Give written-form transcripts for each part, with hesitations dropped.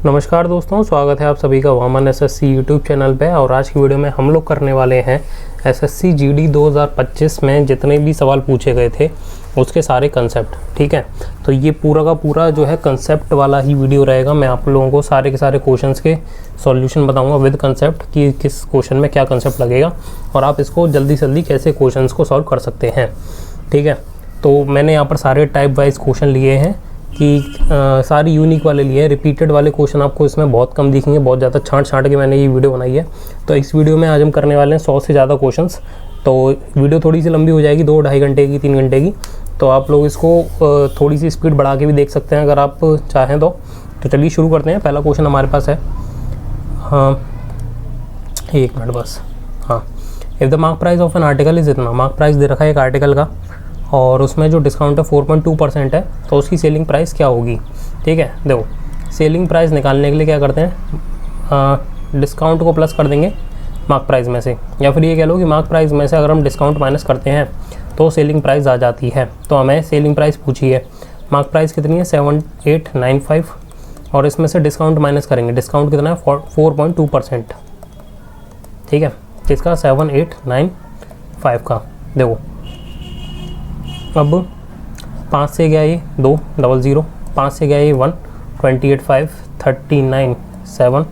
नमस्कार दोस्तों, स्वागत है आप सभी का वामन एसएससी यूट्यूब चैनल पे। और आज की वीडियो में हम लोग करने वाले हैं एसएससी जीडी 2025 में जितने भी सवाल पूछे गए थे उसके सारे कंसेप्ट। ठीक है, तो ये पूरा का पूरा जो है कंसेप्ट वाला ही वीडियो रहेगा। मैं आप लोगों को सारे के सारे क्वेश्चंस के सॉल्यूशन बताऊंगा विद कंसेप्ट कि किस क्वेश्चन में क्या कंसेप्ट लगेगा और आप इसको जल्दी से जल्दी कैसे क्वेश्चंस को सॉल्व कर सकते हैं। ठीक है, तो मैंने यहाँ पर सारे टाइप वाइज क्वेश्चन लिए हैं कि सारी यूनिक वाले लिए। रिपीटेड वाले क्वेश्चन आपको इसमें बहुत कम दिखेंगे, बहुत ज़्यादा छांट के मैंने ये वीडियो बनाई है। तो इस वीडियो में आज हम करने वाले हैं 100 से ज़्यादा क्वेश्चंस। तो वीडियो थोड़ी सी लंबी हो जाएगी, 2-2.5 घंटे की, 3 घंटे की। तो आप लोग इसको थोड़ी सी स्पीड बढ़ा के भी देख सकते हैं अगर आप चाहें तो चलिए शुरू करते हैं। पहला क्वेश्चन हमारे पास है, हाँ 1 मिनट बस। हाँ, if the mark price of an article is इतना। मार्क प्राइस दे रखा है एक आर्टिकल का और उसमें जो डिस्काउंट है 4.2% है, तो उसकी सेलिंग प्राइस क्या होगी। ठीक है, देखो सेलिंग प्राइस निकालने के लिए क्या करते हैं, डिस्काउंट को प्लस कर देंगे मार्क प्राइस में से, या फिर ये कह लो कि मार्क प्राइस में से अगर हम डिस्काउंट माइनस करते हैं तो सेलिंग प्राइस आ जाती है। तो हमें सेलिंग प्राइस पूछी है, मार्क प्राइस कितनी है 7895 और इसमें से डिस्काउंट माइनस करेंगे। डिस्काउंट कितना है 4.2%। ठीक है, किसका 7895 का। देखो अब 5 से गया ये 200, 5 से गया ये 1, 28,500, 39,700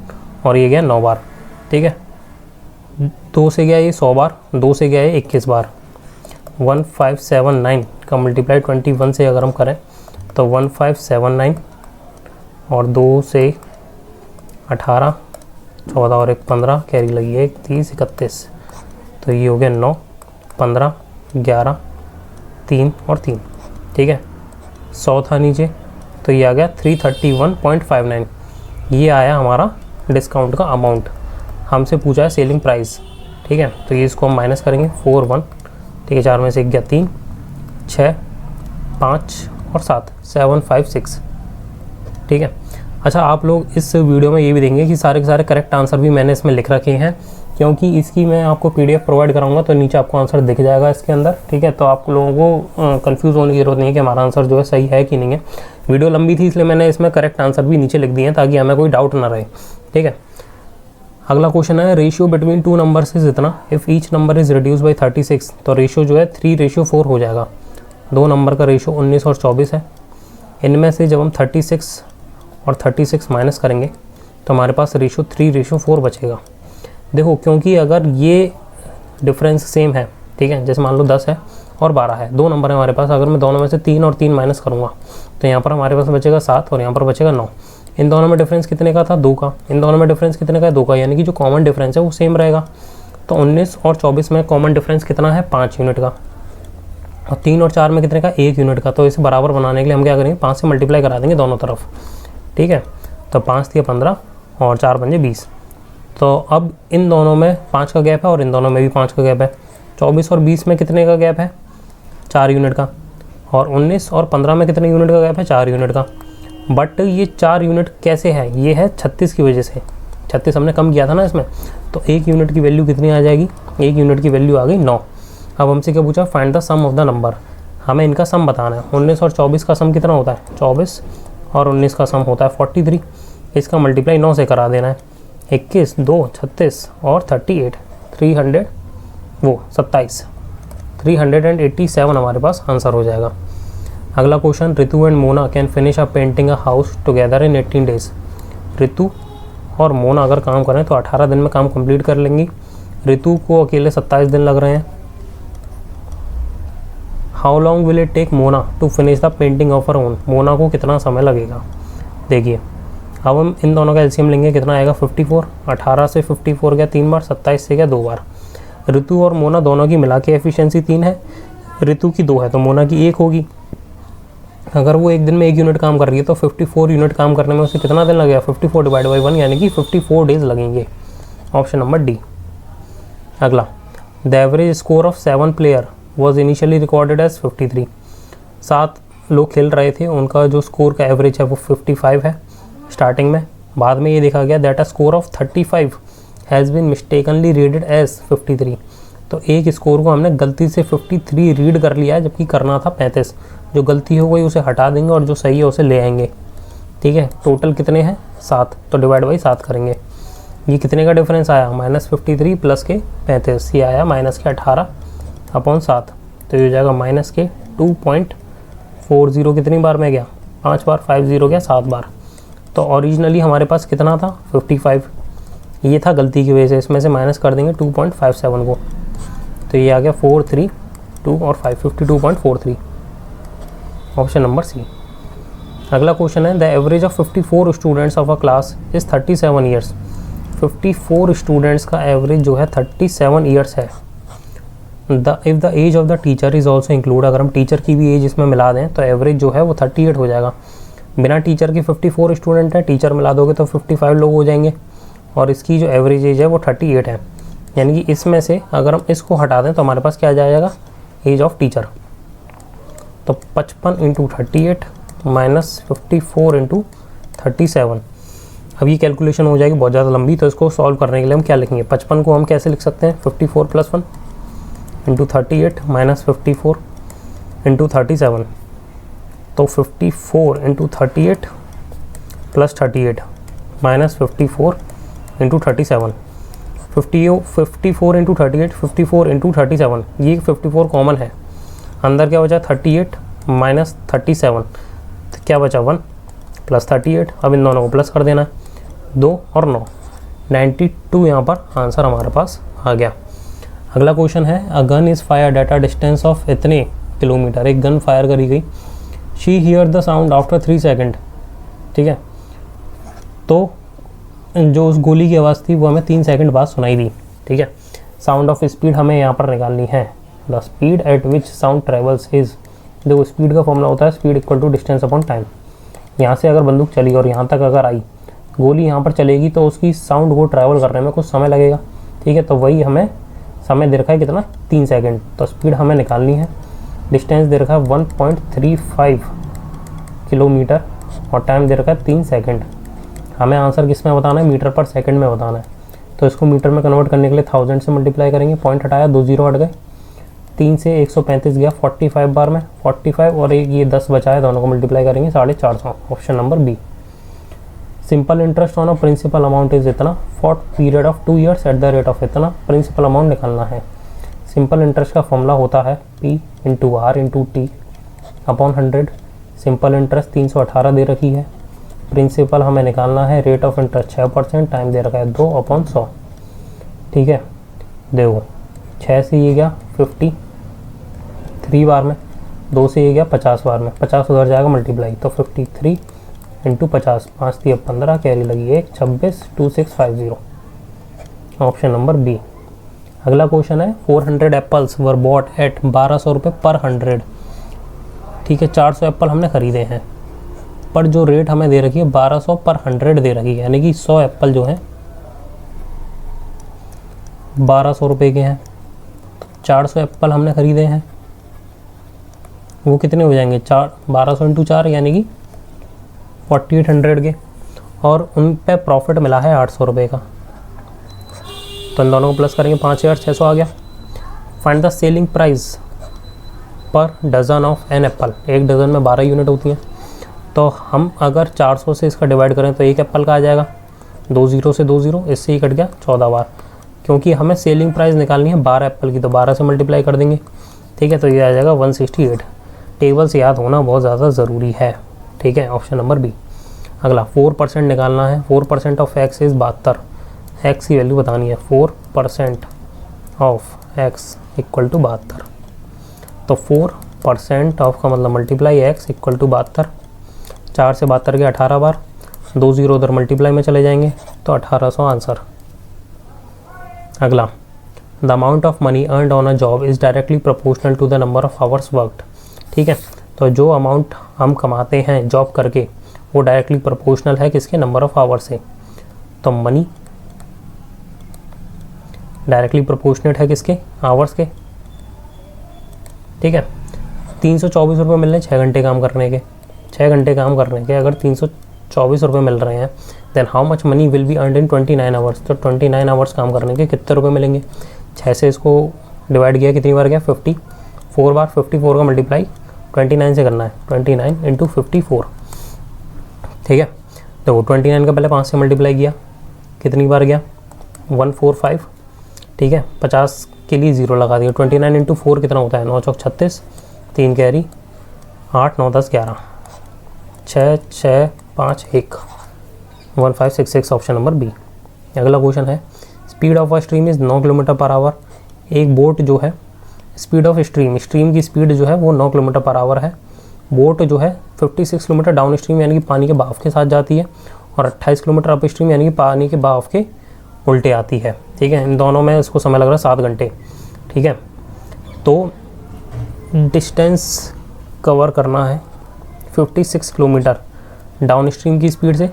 और ये गया 9 बार। ठीक है, 2 से गया ये 100 बार, 2 से गया ये 21 बार। 1579 का मल्टीप्लाई 21 से अगर हम करें तो 1579 और 2 से 18, 14 और 1 15, कैरी लगी है 30, 31, तो ये हो गया 9, 15, 11, 3 और 3। ठीक है, 100 था नीचे तो ये आ गया 331.59। ये आया हमारा डिस्काउंट का अमाउंट। हमसे पूछा है सेलिंग प्राइस। ठीक है, तो ये इसको हम माइनस करेंगे 4 1। ठीक है, 4 में से 1 गया 3, 6, 5 और 7, 7 5 6। ठीक है, अच्छा आप लोग इस वीडियो में ये भी देखेंगे कि सारे के सारे करेक्ट आंसर भी मैंने इसमें लिख रखे हैं, क्योंकि इसकी मैं आपको PDF प्रोवाइड कराऊंगा तो नीचे आपको आंसर दिख जाएगा इसके अंदर। ठीक है, तो आप लोगों को कंफ्यूज होने की ज़रूरत नहीं है कि हमारा आंसर जो है सही है कि नहीं है। वीडियो लंबी थी इसलिए मैंने इसमें करेक्ट आंसर भी नीचे लिख दिए हैं ताकि हमें कोई डाउट ना रहे। ठीक है, अगला क्वेश्चन है, रेशियो बिटवीन 2 नंबर्स इज इतना। If each number is reduce by 36, तो रेशियो जो है 3:4 हो जाएगा। 2 नंबर का रेशियो 19 और 24 है। इनमें से जब हम 36 और 36 माइनस करेंगे तो हमारे पास रेशियो 3:4 बचेगा। देखो क्योंकि अगर ये डिफरेंस सेम है, ठीक है, जैसे मान लो 10 है और 12 है, 2 नंबर है हमारे पास। अगर मैं दोनों में से 3 और 3 माइनस करूँगा तो यहाँ पर हमारे पास बचेगा 7 और यहाँ पर बचेगा 9। इन दोनों में डिफरेंस कितने का था, 2 का। इन दोनों में डिफरेंस कितने का है, 2 का, यानी कि जो कॉमन डिफरेंस है वो सेम रहेगा। तो 19 और 24 में कॉमन डिफरेंस कितना है, 5 यूनिट का। और 3 और 4 में कितने का, 1 यूनिट का। तो इसे बराबर बनाने के लिए हम क्या करेंगे, 5 से मल्टीप्लाई करा देंगे दोनों तरफ। ठीक है, तो 5 दिया 15 और 4 पंजे 20। तो अब इन दोनों में 5 का गैप है और इन दोनों में भी 5 का गैप है। 24 और 20 में कितने का गैप है, 4 यूनिट का। और 19 और 15 में कितने यूनिट का गैप है, 4 यूनिट का। बट ये 4 यूनिट कैसे है, ये है 36 की वजह से। 36 हमने कम किया था ना इसमें, तो 1 यूनिट की वैल्यू कितनी आ जाएगी, 1 यूनिट की वैल्यू आ गई 9। अब हमसे क्या पूछा, find the sum of the number. हमें इनका सम बताना है। 19 और 24 का सम कितना होता है, 24 और 19 का सम होता है 43। इसका मल्टीप्लाई 9 से करा देना है। 21, 2, 36 और 38, 387 हमारे पास आंसर हो जाएगा। अगला question, Ritu and Mona can finish a painting a house together in 18 days. Ritu और मोना अगर काम करें तो 18 दिन में काम कंप्लीट कर लेंगी। रितु को अकेले 27 दिन लग रहे हैं। How long will it take Mona to finish the painting of her own. Mona को कितना समय लगेगा। देखिए अब हम इन दोनों का एलसीएम लेंगे, कितना आएगा 54। 18 से 54 गया 3 बार, 27 से गया 2 बार। ऋतु और मोना दोनों की मिला के एफिशिएंसी 3 है, ऋतु की 2 है तो मोना की 1 होगी। अगर वो एक दिन में 1 यूनिट काम कर रही है तो 54 यूनिट काम करने में उसे कितना दिन लगेगा, 54 डिवाइड बाई 1 यानी कि 54 डेज लगेंगे। Option number D. अगला, the average score of 7 player was initially recorded as 53। 7 लोग खेल रहे थे, उनका जो स्कोर का एवरेज है वो 55 है स्टार्टिंग में। बाद में ये देखा गया that a score of 35 has been mistakenly readed as 53। तो एक स्कोर को हमने गलती से 53 रीड कर लिया है, जबकि करना था 35। जो गलती हो गई उसे हटा देंगे और जो सही है उसे ले आएंगे। ठीक है। टोटल कितने हैं 7, तो डिवाइड बाई 7 करेंगे। ये कितने का डिफरेंस आया -53 प्लस के 35, ये आया -18/7, तो ये हो जाएगा माइनस के 2.40 कितनी बार में गया 5 बार, 50 गया 7 बार। तो ओरिजिनली हमारे पास कितना था 55, ये था गलती की वजह से, इसमें से माइनस कर देंगे 2.57 को, तो ये आ गया 432 और 552.43, ऑप्शन नंबर सी। अगला क्वेश्चन है the average of 54 students of a class is 37 years. 54 students का एवरेज जो है 37 ईयर्स है। If the as of the teacher is also include, अगर हम टीचर की भी एज इसमें मिला दें तो एवरेज जो है वो 38 हो जाएगा। बिना टीचर के 54 स्टूडेंट हैं, टीचर मिला दोगे तो 55 लोग हो जाएंगे, और इसकी जो एवरेज एज है वो 38 है। यानी कि इसमें से अगर हम इसको हटा दें तो हमारे पास क्या आ जाएगा एज ऑफ टीचर, तो 55 × 38 माइनस 54 × 37। अब ये कैलकुलेशन हो जाएगी बहुत ज़्यादा लंबी, तो इसको सॉल्व करने के लिए हम क्या लिखेंगे, 55 को हम कैसे लिख सकते हैं 54 + 1 × 38 माइनस 54 × 37, तो 54 × 38 + 38 माइनस 54 × 37, 54 × 38 54 × 37, ये 54 कॉमन है, अंदर क्या बचा 38 माइनस 37, तो क्या बचा 1 + 38। अब इन दोनों को प्लस कर देना है, 2 और 9, 92 यहाँ पर आंसर हमारे पास आ गया। अगला क्वेश्चन है a gun is fired at a distance of इतने किलोमीटर, एक गन फायर करी गई, she here the sound after 3 second, ठीक है। तो जो उस गोली की आवाज़ थी वो हमें 3 सेकंड बाद सुनाई दी, ठीक है। साउंड ऑफ स्पीड हमें यहाँ पर निकालनी है, the speed at which sound travels is, देखो स्पीड का फॉर्मूला होता है स्पीड = डिस्टेंस अपॉन टाइम। यहाँ से अगर बंदूक चली और यहाँ तक अगर आई, गोली यहाँ पर चलेगी तो उसकी साउंड को ट्रैवल करने में कुछ समय लगेगा, ठीक है। तो वही हमें समय दे रखा है कितना 3 सेकंड, तो स्पीड हमें निकालनी है, डिस्टेंस दे रखा है 1.35 किलोमीटर और टाइम दे रखा है 3 सेकंड। हमें आंसर किस में बताना है, मीटर पर सेकंड में बताना है, तो इसको मीटर में कन्वर्ट करने के लिए 1000 से मल्टीप्लाई करेंगे, पॉइंट हटाया 2 0 हट गए, 3 से 135 गया 45 बार में, 45 और एक ये 10 बचा है, दोनों को मल्टीप्लाई करेंगे 450, option number B. Simple interest on a principal amount is इतना for period of 2 years at the rate of इतना, प्रिंसिपल अमाउंट निकालना है। सिंपल इंटरेस्ट का फॉर्मूला होता है P × R × T upon 100। Simple interest 318 दे रखी है, प्रिंसिपल हमें निकालना है, रेट ऑफ इंटरेस्ट 6%, टाइम दे रखा है 2/100, ठीक है। देखो 6 से ये गया 53 बार में, 2 से ये गया 50 बार में, 50 उधर जाएगा मल्टीप्लाई, तो 53 × 50, 5 × 15, कैरी लगी 1, 26, 2650, ऑप्शन नंबर बी। अगला क्वेश्चन है 400 एप्पल्स वर बॉट एट 1200 रुपये पर 100, ठीक है। 400 एप्पल हमने ख़रीदे हैं, पर जो रेट हमें दे रखी है 1200 पर 100 दे रखी है, यानी कि 100 एप्पल जो हैं 1200 रुपये के हैं। 400 एप्पल हमने ख़रीदे हैं, वो कितने हो जाएंगे 1200 × 4 यानी कि 4800 के, और उन पे प्रॉफिट मिला है 800 रुपये का, तो इन दोनों को प्लस करेंगे 5600 आ गया। फाइंड द सेलिंग प्राइस पर डज़न ऑफ एन एप्पल, एक डज़न में 12 यूनिट होती हैं, तो हम अगर 400 से इसका डिवाइड करें तो एक एप्पल का आ जाएगा, 2 0 से 2 0, इससे ही कट गया 14 बार, क्योंकि हमें सेलिंग प्राइस निकालनी है 12 एप्पल की, तो 12 से मल्टीप्लाई कर देंगे, ठीक है। तो ये आ जाएगा 168। टेबल से याद होना बहुत ज़्यादा ज़रूरी है, ठीक है, ऑप्शन नंबर बी। अगला 4% निकालना है, 4% ऑफ एक्स इज़ 72, एक्स की वैल्यू बतानी है, 4% ऑफ एक्स = 72, तो 4% ऑफ का मतलब मल्टीप्लाई एक्स = 72, 4 से 72 के 18 बार, 2 0 उधर मल्टीप्लाई में चले जाएंगे, तो 1800 आंसर। अगला the amount of money earned on a job is directly proportional to the number of hours worked, ठीक है। तो जो अमाउंट हम कमाते हैं जॉब करके वो डायरेक्टली प्रोपोर्शनल है किसके, नंबर ऑफ आवर्स से, तो मनी डायरेक्टली प्रोपोर्शनेट है किसके, आवर्स के, ठीक है। 324 रुपये मिल रहे हैं 6 घंटे काम करने के, 6 घंटे काम करने के अगर 324 रुपये मिल रहे हैं, then how much money will be earned in 29 hours, तो 29 आवर्स काम करने के कितने रुपये मिलेंगे। 6 से इसको डिवाइड किया कितनी बार गया 54 बार, 54 का मल्टीप्लाई 29 से करना है, 29 × 54, ठीक है। देखो 29 का पहले 5 से मल्टीप्लाई किया, कितनी बार गया 145, ठीक है। 50 के लिए 0 लगा दिया। 29 इंटू 4 कितना होता है 9 चौक 36, 3 कैरी 8 9 10 11, 6 6 5 1, 1566 ऑप्शन नंबर बी। अगला क्वेश्चन है speed of a stream is 9 kilometre per our. एक बोट जो है स्पीड ऑफ स्ट्रीम की स्पीड जो है वो 9 किलोमीटर पर आवर है। बोट जो है 56 किलोमीटर डाउन स्ट्रीम यानी कि पानी के बहाव के साथ जाती है और 28 किलोमीटर अप स्ट्रीम यानी कि पानी के बहाव के उल्टे आती है, ठीक है। इन दोनों में इसको समय लग रहा है 7 घंटे, ठीक है। तो डिस्टेंस कवर करना है 56 किलोमीटर डाउन स्ट्रीम की स्पीड से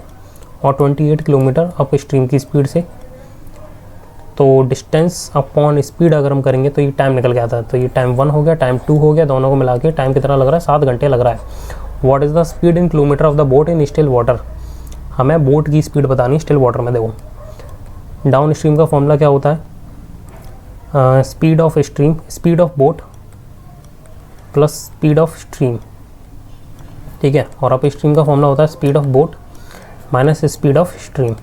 और 28 किलोमीटर अप स्ट्रीम की स्पीड से। तो डिस्टेंस अपॉन स्पीड अगर हम करेंगे तो ये टाइम निकल के आता है। तो ये टाइम 1 हो गया, टाइम 2 हो गया, दोनों को मिला के टाइम कितना लग रहा है 7 घंटे लग रहा है। What is the speed in kilometre of the boat in still water. हमें बोट की स्पीड बतानी है स्टिल वाटर में। देखो डाउन स्ट्रीम का फॉर्मूला क्या होता है, speed of stream, speed of boat plus speed of stream, ठीक है। और अप स्ट्रीम का फॉर्मूला होता है speed of boat minus speed of stream.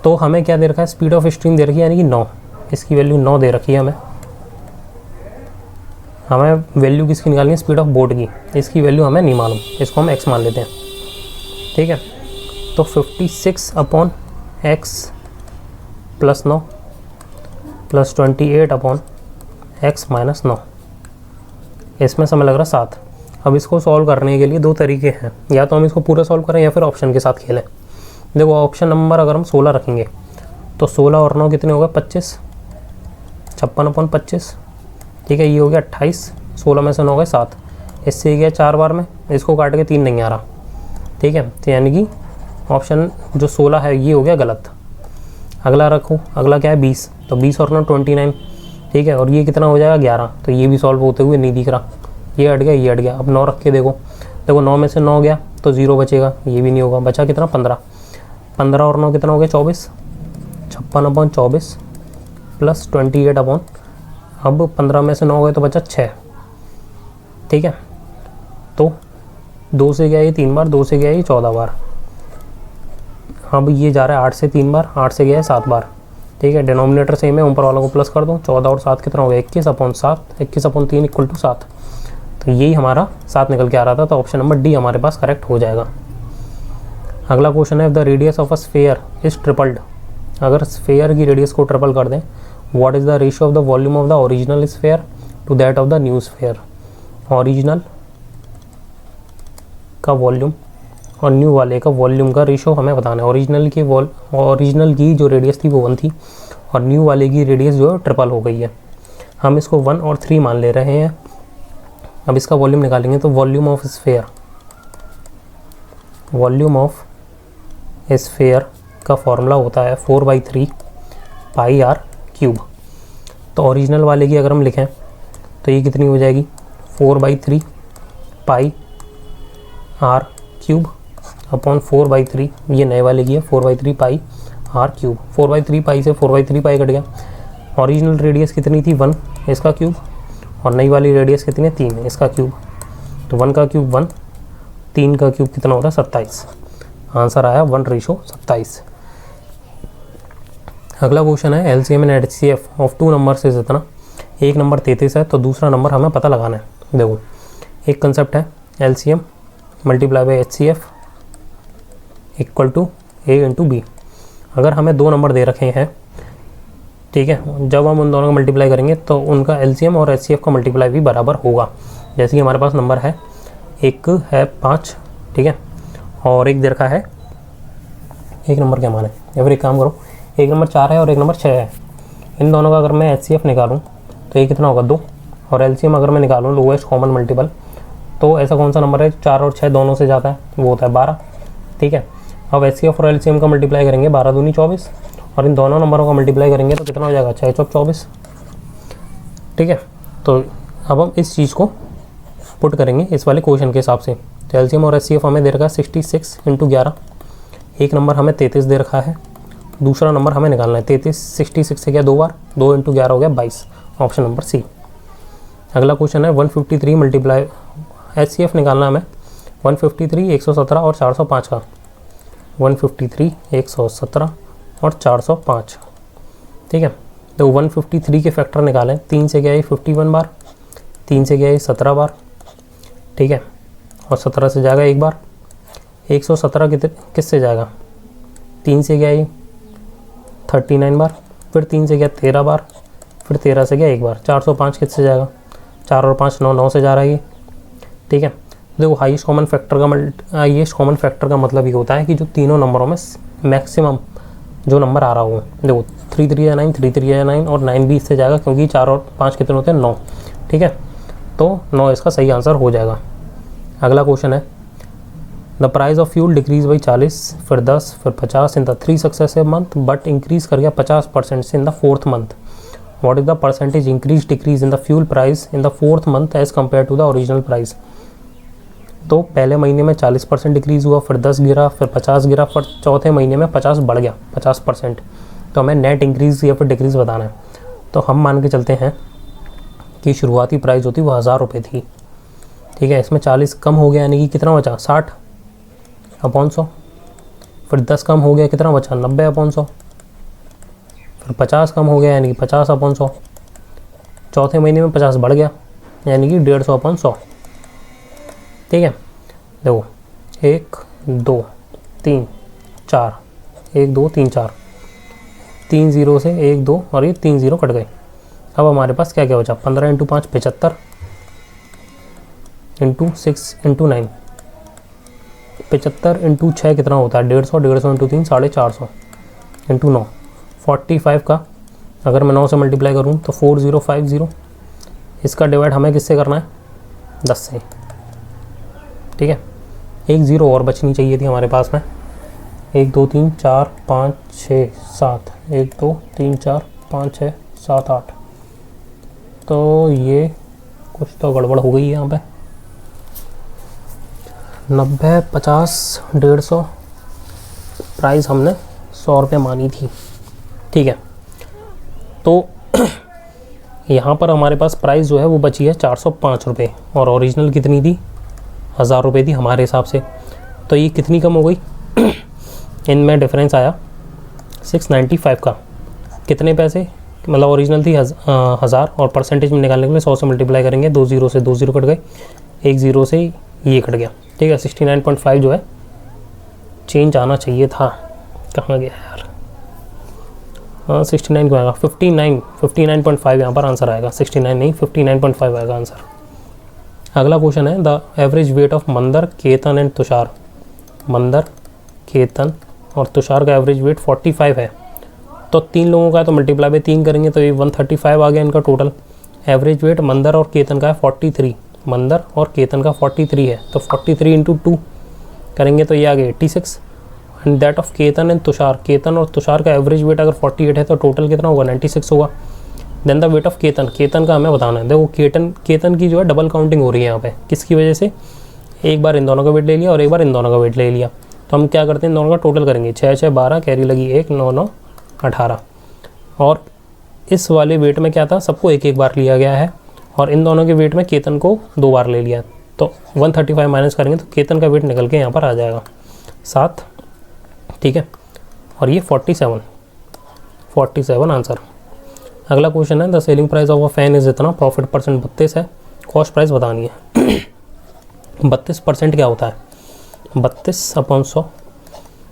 तो हमें क्या दे रखा है, स्पीड ऑफ स्ट्रीम दे रखी है यानी कि 9, इसकी वैल्यू 9 दे रखी है हमें वैल्यू किसकी निकालनी है स्पीड ऑफ बोट की, इसकी वैल्यू हमें नहीं मालूम, इसको हम x मान लेते हैं, ठीक है। तो 56 upon x plus 9 plus 28 upon x minus 9, इसमें समय लग रहा 7। अब इसको सॉल्व करने के लिए 2 तरीके हैं, या तो हम इसको पूरा सॉल्व करें या फिर ऑप्शन के साथ खेलें। देखो ऑप्शन नंबर अगर हम 16 रखेंगे तो 16 और 9 कितने हो गए 25, 56 अपॉन 25, ठीक है। ये हो गया 28, 16 में से 9 गए 7, इससे गया 4 बार में, इसको काट के 3 नहीं आ रहा, ठीक है। तो यानी कि ऑप्शन जो 16 है ये हो गया गलत। अगला रखो, अगला क्या है 20, तो 20 और 9 29, ठीक है। और ये कितना हो जाएगा 11, तो ये भी सॉल्व होते हुए नहीं दिख रहा, ये हट गया ये हट गया। अब 9 रख के देखो 9 में से 9 गया तो 0 बचेगा, ये भी नहीं होगा, बचा कितना 15, 15 और 9 कितना हो गया 24, 56 अपॉन 24 प्लस 28 अपॉन, अब 15 में से 9 गए तो बचा 6, ठीक है। तो 2 से गया ये 3 बार, 2 से गया ये 14 बार, अब ये जा रहा है 8 से 3 बार, 8 से गया है 7 बार, ठीक है। डिनोमिनेटर सेम है, ऊपर वालों को प्लस कर दो, 14 और 7 कितना हो गया 21 अपॉन 7, 21 अपॉन 3 इक्वल टू 7। तो यही हमारा 7 निकल के आ रहा था, तो ऑप्शन नंबर डी हमारे पास करेक्ट हो जाएगा। अगला क्वेश्चन है the radius of a sphere is tripled. अगर स्फेयर की रेडियस को ट्रिपल कर दें, what is the ratio of the volume of the original sphere to that of the new sphere. Original का वॉल्यूम और न्यू वाले का वॉल्यूम का रेशियो हमें बताना है। ओरिजिनल की जो रेडियस थी वो 1 थी और न्यू वाले की रेडियस जो है ट्रिपल हो गई है। हम इसको 1 और 3 मान ले रहे हैं। अब इसका वॉल्यूम निकालेंगे तो वॉल्यूम ऑफ स्फेयर का फॉर्मूला होता है 4/3 पाई आर क्यूब। तो ओरिजिनल वाले की अगर हम लिखें तो ये कितनी हो जाएगी 4/3 पाई आर क्यूब अपॉन 4/3, ये नए वाले की है 4/3 पाई आर क्यूब। 4/3 पाई से 4/3 पाई कट गया। ओरिजिनल रेडियस कितनी थी 1, इसका क्यूब, और नई वाली रेडियस कितनी है 3, इसका क्यूब। तो 1 का क्यूब 1, 3 का क्यूब कितना होता है 27। आंसर आया 1:27। अगला क्वेश्चन है LCM and HCF of 2 number से इतना, एक नंबर 33 है तो दूसरा नंबर हमें पता लगाना है। देखो एक कंसेप्ट है LCM multiply by HCF equal to A into B. अगर हमें 2 नंबर दे रखे हैं, ठीक है, जब हम उन दोनों का मल्टीप्लाई करेंगे तो उनका एलसीएम और एचसीएफ का मल्टीप्लाई भी बराबर होगा। जैसे कि हमारे पास नंबर है, एक है 5, ठीक है, और एक दे रखा है, एक नंबर क्या माने या फिर एक काम करो, एक नंबर 4 है और एक नंबर 6 है। इन दोनों का अगर मैं एचसीएफ निकालूं तो ये कितना होगा 2, और एलसीएम अगर मैं निकालूं लोएस्ट कॉमन मल्टीपल, तो ऐसा कौन सा नंबर है 4 और 6 दोनों से जाता है, वो होता है 12, ठीक है। अब एचसीएफ और एलसीएम का मल्टीप्लाई करेंगे 12 दूनी 24, और इन दोनों नंबरों का मल्टीप्लाई करेंगे तो कितना हो जाएगा 6 चौक 24, ठीक है। तो अब हम इस चीज़ को पुट करेंगे इस वाले क्वेश्चन के हिसाब से। तो एलसीएम और एचसीएफ हमें दे रखा है 66 × 11, एक नंबर हमें 33 दे रखा है, दूसरा नंबर हमें निकालना है 33, 66 से गया 2 बार, 2 × 11 हो गया 22, ऑप्शन नंबर सी। अगला क्वेश्चन है 153 मल्टीप्लाई, एचसीएफ निकालना हमें 153, 117 और 405 का, 153, 117 और 405, ठीक है। तो 153 के फैक्टर निकालें, 3 से गया ये 51 बार, 3 से गया ये 17 बार, ठीक है, और 17 से जाएगा एक बार। 117 किस से जाएगा, 3 से गया ये 39 बार, फिर 3 से गया 13 बार, फिर 13 से गया एक बार। 405 किस से जाएगा, 4 और 5 9, 9 से जा रहा है ये, ठीक है। देखो हाईएस्ट कॉमन फैक्टर का मतलब ये होता है कि जो तीनों नंबरों में मैक्सिमम जो नंबर आ रहा हो, देखो 3 3 9, 3 3 9 और 9 भी इससे जाएगा, क्योंकि 4 और 5 कितने होते हैं, 9, ठीक है। तो 9 इसका सही आंसर हो जाएगा। अगला क्वेश्चन है, the price of fuel decrease by 40, फिर 10, फिर 50 in the 3 successive month, but increase कर गया 50% से in the 4th month. What is the percentage increase decrease in the fuel price in the 4th month as compare to the original price. तो पहले महीने में 40% decrease हुआ, फिर 10 गिरा, फिर 50 गिरा, फिर चौथे महीने में 50 बढ़ गया, 50%। तो हमें नेट इंक्रीज़ या फिर डिक्रीज़ बताना है। तो हम मान के चलते हैं कि शुरुआती प्राइस होती वो 1000 रुपये थी, ठीक है। इसमें 40 कम हो गया, यानी कि कितना बचा, 60/100। फिर 10 कम हो गया, कितना बचा, 90/100। फिर 50 कम हो गया, यानी कि 50/100। चौथे महीने में 50 बढ़ गया, यानी कि 150/100, ठीक है। देखो 1 2 3 4, 1 2 3 4, 3 0 से 1 2 और ये 3 0 कट गए। अब हमारे पास क्या क्या बचा, 15 × 5 75, × 6 × 9, 75 × 6 कितना होता है, 150, 150 × 3 450, × 9 45 का अगर मैं 9 से मल्टीप्लाई करूँ तो 4050। इसका डिवाइड हमें किससे करना है, 10 से, ठीक है। एक ज़ीरो और बचनी चाहिए थी हमारे पास में, 1 2 3 4 5 6 7, 1 2 3 4 5 6 7 8। तो ये कुछ तो गड़बड़ हो गई है यहाँ पे। 90 50 150, प्राइस हमने 100 रुपये मानी थी, ठीक है। तो यहाँ पर हमारे पास प्राइस जो है वो बची है 405 रुपये, और ओरिजिनल कितनी थी, 1000 रुपये थी हमारे हिसाब से। तो ये कितनी कम हो गई, इनमें डिफरेंस आया 695 का। कितने पैसे, मतलब ओरिजिनल थी 1000, और परसेंटेज में निकालने के लिए 100 से मल्टीप्लाई करेंगे, 2 0 से 2 0 कट गए, 1 0 से ये कट गया, ठीक है। 69.5 जो है चेंज आना चाहिए था, कहाँ गया यार, 69 को आएगा, 59.5 यहाँ पर आंसर आएगा, 69 नहीं 59.5 आएगा आंसर। अगला क्वेश्चन है, द एवरेज वेट ऑफ मंदर, केतन एंड तुषार। मंदर, केतन और तुषार का एवरेज वेट 45 है। तो 3 लोगों का है, तो मल्टीप्लाई बाई 3 करेंगे तो ये 135 आ गया इनका टोटल। एवरेज वेट मंदर और केतन का है 43, मंदर और केतन का 43 है, तो 43 × 2 करेंगे तो ये आ गया 86। And that of Ketan and Tushar, Ketan और तुषार का एवरेज वेट अगर 48 है तो टोटल कितना होगा, 96 होगा। Then the weight of Ketan, Ketan का हमें बताना है। देखो केतन की जो है डबल काउंटिंग हो रही है यहाँ पे, किसकी वजह से, एक बार इन दोनों का वेट ले लिया और एक बार इन दोनों का वेट ले लिया। तो हम क्या करते हैं, इन दोनों का टोटल करेंगे, 6 6 12, कैरी लगी 1 9 9 18। और इस वाले वेट में क्या था, सबको एक एक बार लिया गया है, और इन दोनों के वेट में केतन को 2 बार ले लिया। तो 135 माइनस करेंगे तो केतन का वेट निकल के यहाँ पर आ जाएगा 7, ठीक है। और ये 47 आंसर। अगला क्वेश्चन है, the selling price of a fan is इतना, प्रॉफिट परसेंट 32 है, कॉस्ट प्राइस बतानी है। 32% क्या होता है, 32/100,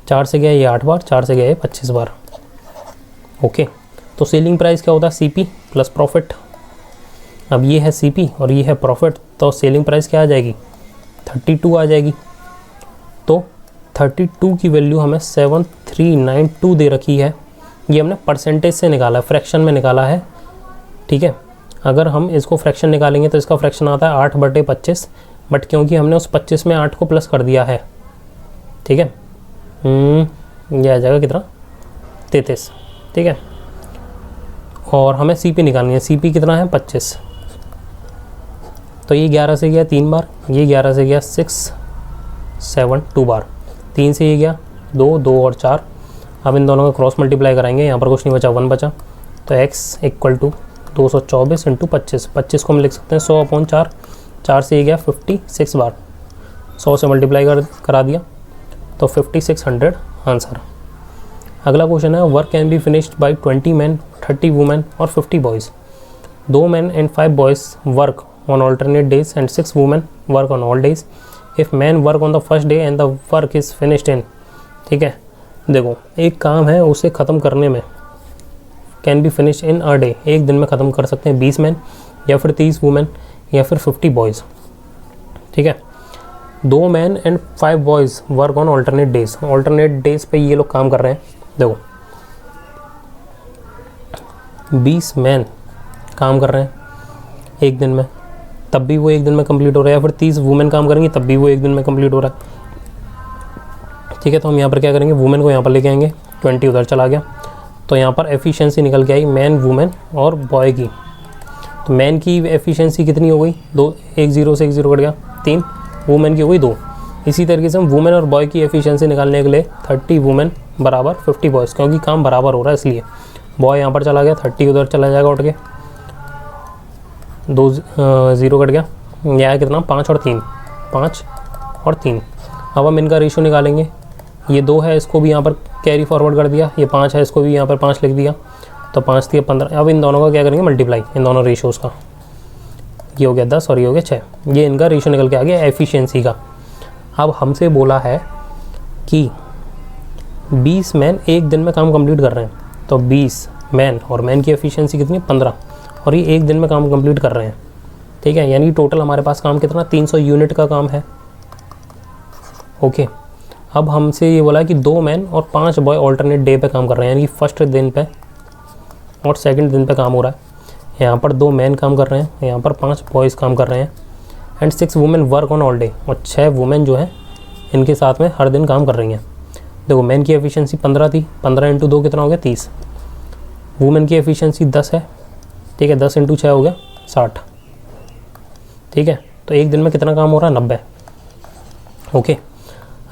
4 से गया ये 8 बार, 4 से गया ये 25 बार, ओके। तो सेलिंग प्राइस क्या होता है, CP प्लस प्रॉफिट। अब ये है CP और ये है प्रॉफिट, तो सेलिंग प्राइस क्या आ जाएगी, 32 आ जाएगी। तो 32 की वैल्यू हमें 7392 दे रखी है, ये हमने परसेंटेज से निकाला है, फ्रैक्शन में निकाला है, ठीक है। अगर हम इसको फ्रैक्शन निकालेंगे तो इसका फ्रैक्शन आता है 8/25, बट क्योंकि हमने उस 25 में 8 को प्लस कर दिया है, ठीक है, ये आ जाएगा कितना, 33, ठीक है। और हमें CP निकालनी है, CP कितना है 25, तो ये 11 से गया 3 बार, ये 11 से गया 6 7 2 बार, 3 से ये गया 2 2 और 4। अब इन दोनों का क्रॉस मल्टीप्लाई कराएंगे, यहाँ पर कुछ नहीं बचा, 1 बचा, तो x = 224 × 25। 25 को हम लिख सकते हैं 100/4, 4 से ये गया 56 बार, 100 से मल्टीप्लाई करा दिया तो 5600 आंसर। अगला क्वेश्चन है work can be finished by 20 man 30 women और 50 boys. 2 man and 5 boys work on alternate days and 6 women work on all days. If man work on the first day and the work is finished in, ठीक है, देखो एक काम है उसे ख़त्म करने में can be finish in a day, एक दिन में ख़त्म कर सकते हैं 20 मैन या फिर 30 वुमेन या फिर 50 बॉयज़, ठीक है। 2 man and 5 boys work on alternate days, alternate days पे ये लोग काम कर रहे हैं। देखो 20 मैन काम कर रहे हैं एक दिन में, तब भी वो एक दिन में कंप्लीट हो रहा है, या फिर 30 वुमेन काम करेंगी तब भी वो एक दिन में कंप्लीट हो रहा है, ठीक है। तो हम यहाँ पर क्या करेंगे, वुमेन को यहाँ पर लेके आएंगे, 20 उधर चला गया, तो यहाँ पर एफिशिएंसी निकल के आई मैन वुमेन और बॉय की। तो मैन की एफिशिएंसी कितनी हो गई, 2, 1 0 से 1 0 कट गया 3, वुमेन की हो गई 2। इसी तरीके से हम वुमेन और बॉय की एफिशिएंसी निकालने के लिए 30 वुमेन बराबर 50 बॉयज़, क्योंकि काम बराबर हो रहा है इसलिए। बॉय यहाँ पर चला गया, 30 उधर चला जाएगा उठ के, 2 0 कट गया, यह है कितना 5 और 3, 5 और 3। अब हम इनका रेशियो निकालेंगे, ये 2 है इसको भी यहाँ पर कैरी फॉरवर्ड कर दिया, ये 5 है इसको भी यहाँ पर 5 लिख दिया, तो 5 3 15। अब इन दोनों का क्या करेंगे मल्टीप्लाई, इन दोनों रेशियोज़ का, ये हो गया 10 और ये हो गया 6, ये इनका रेशियो निकल के आ गया एफिशिएंसी का। अब हमसे बोला है कि 20 मैन एक दिन में काम कंप्लीट कर रहे हैं, तो 20 मैन और मैन की एफिशिएंसी कितनी 15, और ये एक दिन में काम कंप्लीट कर रहे हैं, ठीक है। यानी टोटल हमारे पास काम कितना 300 यूनिट का काम है, ओके। अब हमसे ये बोला कि 2 मैन और 5 बॉय ऑल्टरनेट डे पे काम कर रहे हैं, यानी कि फर्स्ट दिन पे और सेकंड दिन पे काम हो रहा है। यहाँ पर 2 मैन काम कर रहे हैं, यहाँ पर 5 बॉयज़ काम कर रहे हैं, and 6 women work on all day, और 6 वुमेन जो है इनके साथ में हर दिन काम कर रही हैं। देखो मैन की एफिशिएंसी 15 थी, 15 × 2 कितना हो गया 30। वुमेन की एफिशिएंसी 10 है, ठीक है, 10 × 6 हो गया 60, ठीक है। तो एक दिन में कितना काम हो रहा है 90, ओके।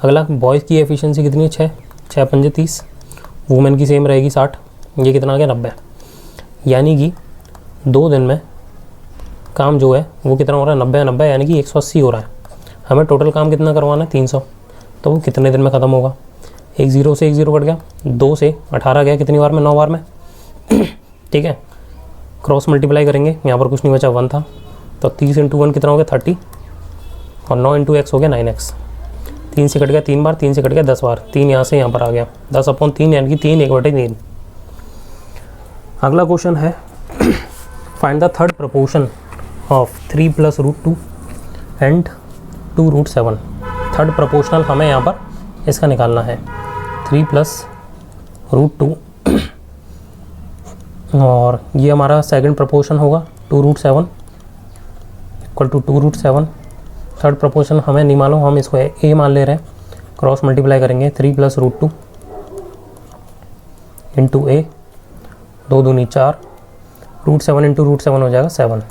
अगला बॉयज़ की एफिशिएंसी कितनी है 6, 6 पंजे 30, वुमेन की सेम रहेगी 60, ये कितना आ गया 90। यानी कि 2 दिन में काम जो है वो कितना हो रहा है 90 90, यानी कि 180 हो रहा है। हमें टोटल काम कितना करवाना है 300, तो वो कितने दिन में ख़त्म होगा। 1 0 से 1 0 कट गया, 2 से 18 गया कितनी बार में 9 बार में, ठीक है। क्रॉस मल्टीप्लाई करेंगे, यहाँ पर कुछ नहीं बचा 1 था, तो 30 × 1 कितना हो गया 30, और 9 × x हो गया 9x। 3 से कट गया 3 बार, 3 से कट गया 10 बार, 3 यहाँ से यहाँ पर आ गया 10/3, यानी कि 3 1/3। अगला क्वेश्चन है find the third proportion of 3 + √2 and 2 √7। Third proportional हमें यहाँ पर इसका निकालना है, 3 + √2 और ये हमारा सेकंड प्रपोर्शन होगा 2 √7 = 2 √7। थर्ड प्रपोर्शन हमें नहीं मालूम, हम इसको ए मान ले रहे हैं। क्रॉस मल्टीप्लाई करेंगे 3 + √2 × a, 2 दूनी 4, √7 × √7 हो जाएगा 7,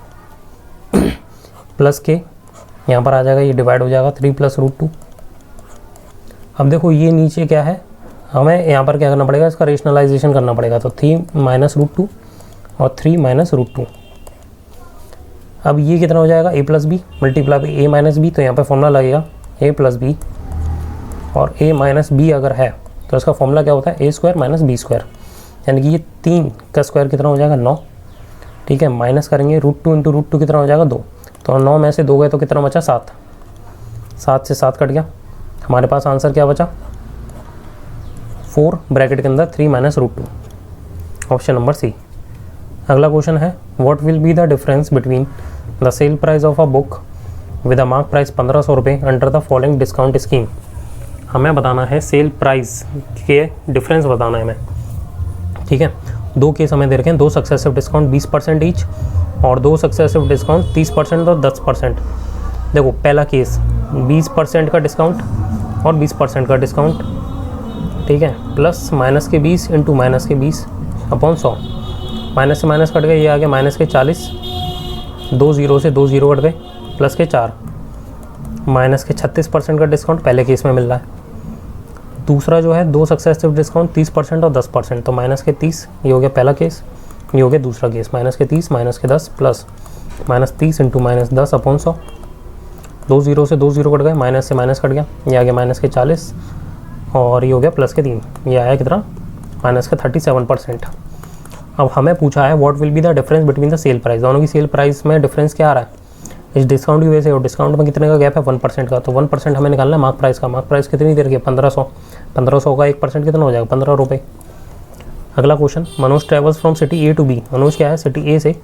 प्लस के यहाँ पर आ जाएगा, ये डिवाइड हो जाएगा 3 + √2। अब देखो ये नीचे क्या है, हमें यहाँ पर क्या करना पड़ेगा, इसका रेशनलाइजेशन करना पड़ेगा, तो 3 - √2 और 3 - √2। अब ये कितना हो जाएगा a + b multiply a - b, तो यहाँ पर फॉर्मूला लगेगा a + b, और a - b अगर है तो इसका फॉर्मूला क्या होता है a² - b², यानी कि ये 3 का स्क्वायर कितना हो जाएगा 9, ठीक है। माइनस करेंगे √2 × √2 कितना हो जाएगा 2, तो 9 में से 2 गए तो कितना बचा 7, 7 से 7 कट गया, हमारे पास आंसर क्या बचा 4 ब्रैकेट के अंदर 3 - √2, ऑप्शन नंबर सी। अगला क्वेश्चन है what will be the difference between the sale price of a book with a mark price 1500 रुपये under the following discount scheme. हमें बताना है सेल प्राइस के डिफरेंस बताना है हमें, ठीक है। 2 केस हमें दे रखे हैं, 2 सक्सेसिव डिस्काउंट 20% ईच और 2 सक्सेसिव डिस्काउंट 30% और 10%। देखो पहला केस 20% का डिस्काउंट और 20% का डिस्काउंट, ठीक है, प्लस माइनस के 20 × माइनस के 20/100, माइनस से माइनस कट गए, ये आ गया माइनस के 40, 2 0 से 2 0 कट गए, प्लस के 4, माइनस के 36% का डिस्काउंट पहले केस में मिल रहा है। दूसरा जो है 2 सक्सेसिव डिस्काउंट 30% और 10%, तो माइनस के 30, ये हो गया पहला केस, ये हो गया दूसरा केस, माइनस के 30 माइनस के 10 प्लस माइनस 30 × -10/100, 2 जीरो से 2 जीरो कट गए, माइनस से माइनस कट गया, ये आ गया माइनस के 40 और ये हो गया प्लस के 3, ये आया कितना माइनस का 37%। अब हमें पूछा है what will be the difference between the sale price, दोनों की सेल प्राइस में डिफरेंस क्या आ रहा है इस डिस्काउंट की वजह से, और डिस्काउंट में कितने का गैप है 1% का, तो 1% हमें निकालना है मार्क प्राइस का। मार्क प्राइस कितनी देर की है 1500, 1500 का 1% कितना हो जाएगा 15 रुपये। अगला question, Manoj travels from city A to B, Manoj क्या है सिटी ए से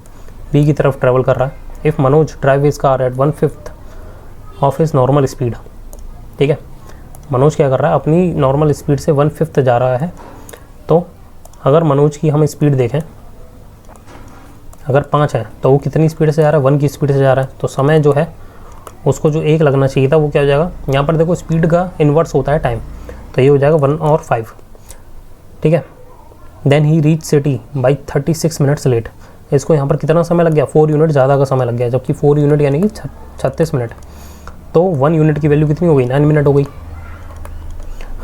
बी की तरफ ट्रैवल कर रहा है। If Manoj drive his car eight 1/5 of his normal speed, ठीक है, मनोज क्या कर रहा है अपनी नॉर्मल स्पीड से 1/5 जा रहा है। तो अगर मनोज की हम स्पीड देखें, अगर 5 है तो वो कितनी स्पीड से जा रहा है 1 की स्पीड से जा रहा है, तो समय जो है उसको जो 1 लगना चाहिए था वो क्या हो जाएगा, यहाँ पर देखो स्पीड का इन्वर्स होता है टाइम, तो ये हो जाएगा 1 और 5, ठीक है। Then he reach city by 36 minutes late, इसको यहाँ पर कितना समय लग गया 4 यूनिट ज़्यादा का समय लग गया, जबकि 4 यूनिट यानी कि 36 मिनट, तो 1 यूनिट की वैल्यू कितनी हो गई 9 मिनट हो गई।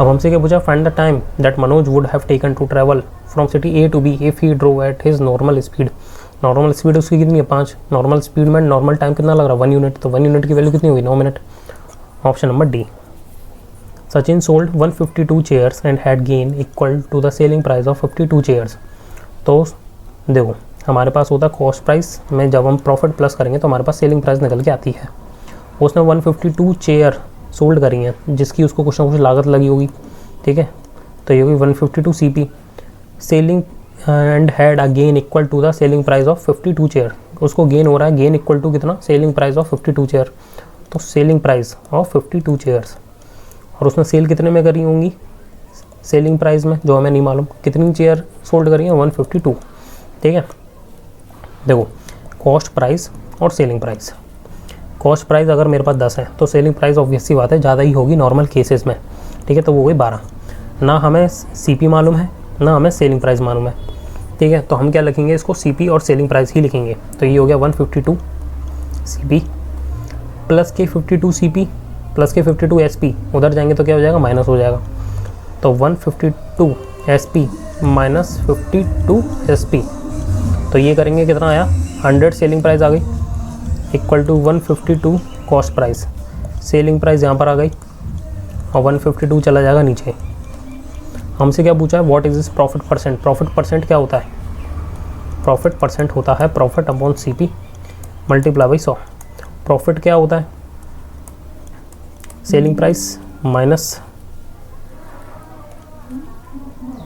अब हमसे क्या पूछा, find the time that Manoj would have taken to travel from city A to B if he drove at his normal speed. Normal speed उसकी कितनी है 5, नॉर्मल स्पीड में नॉर्मल टाइम कितना लग रहा है 1 यूनिट, तो 1 यूनिट की वैल्यू कितनी हुई 9 मिनट। Option number D. Sachin sold 152 chairs and had gain equal to the selling price of 52 chairs. तो देखो हमारे पास होता है कॉस्ट प्राइस में, जब हम प्रॉफिट प्लस करेंगे तो हमारे पास सेलिंग प्राइस निकल के आती है। उसने 152 चेयर सोल्ड करी हैं जिसकी उसको कुछ ना कुछ लागत लगी होगी, ठीक है, तो ये होगी 152 CP। Selling and had a gain equal to the selling price of 52 chair, उसको गेन हो रहा है, गेन इक्वल टू कितना सेलिंग प्राइस ऑफ 52 चेयर, तो सेलिंग प्राइस ऑफ 52 चेयर्स, और उसने सेल कितने में करी होंगी सेलिंग प्राइस में जो हमें नहीं मालूम, कितनी चेयर सोल्ड करी है 152, ठीक है। देखो कॉस्ट प्राइस और सेलिंग प्राइस, कॉस्ट प्राइस अगर मेरे पास 10 है तो सेलिंग प्राइस ऑब्वियस सी बात है ज़्यादा ही होगी नॉर्मल केसेस में, ठीक है, तो वो हुई 12। ना हमें CP मालूम है ना हमें सेलिंग प्राइस मालूम है, ठीक है, तो हम क्या लिखेंगे इसको CP और सेलिंग प्राइस ही लिखेंगे। तो ये हो गया 152 CP प्लस के 52 CP प्लस के 52 SP, उधर जाएंगे तो क्या हो जाएगा माइनस हो जाएगा, तो 152 SP माइनस 52 SP, तो ये करेंगे कितना आया 100 सेलिंग प्राइस आ गई equal to 152 cost price, selling price यहाँ पर आ गई और 152 चला जाएगा नीचे। हमसे क्या पूछा है what is this profit percent, profit percent क्या होता है, प्रॉफिट परसेंट होता है profit upon CP multiply by 100। Profit क्या होता है selling price minus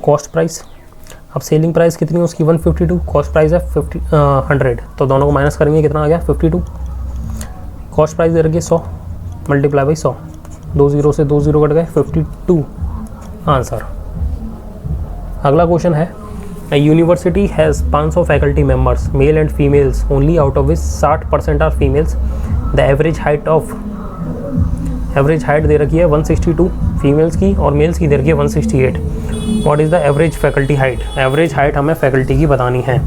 cost price. अब सेलिंग प्राइस कितनी है उसकी 152, कॉस्ट प्राइस है 100, तो दोनों को माइनस करेंगे कितना आ गया 52, कॉस्ट प्राइस दे रखी है 100 मल्टीप्लाई बाई 100, 2 जीरो से 2 जीरो कट गए 52 आंसर। अगला क्वेश्चन है, university has 500 faculty members male and females only out of which 60% are females. The average height दे रखी है 162 फीमेल्स की और मेल्स की दे रखी है 168। What is the average faculty height, average height हमें फैकल्टी की बतानी है।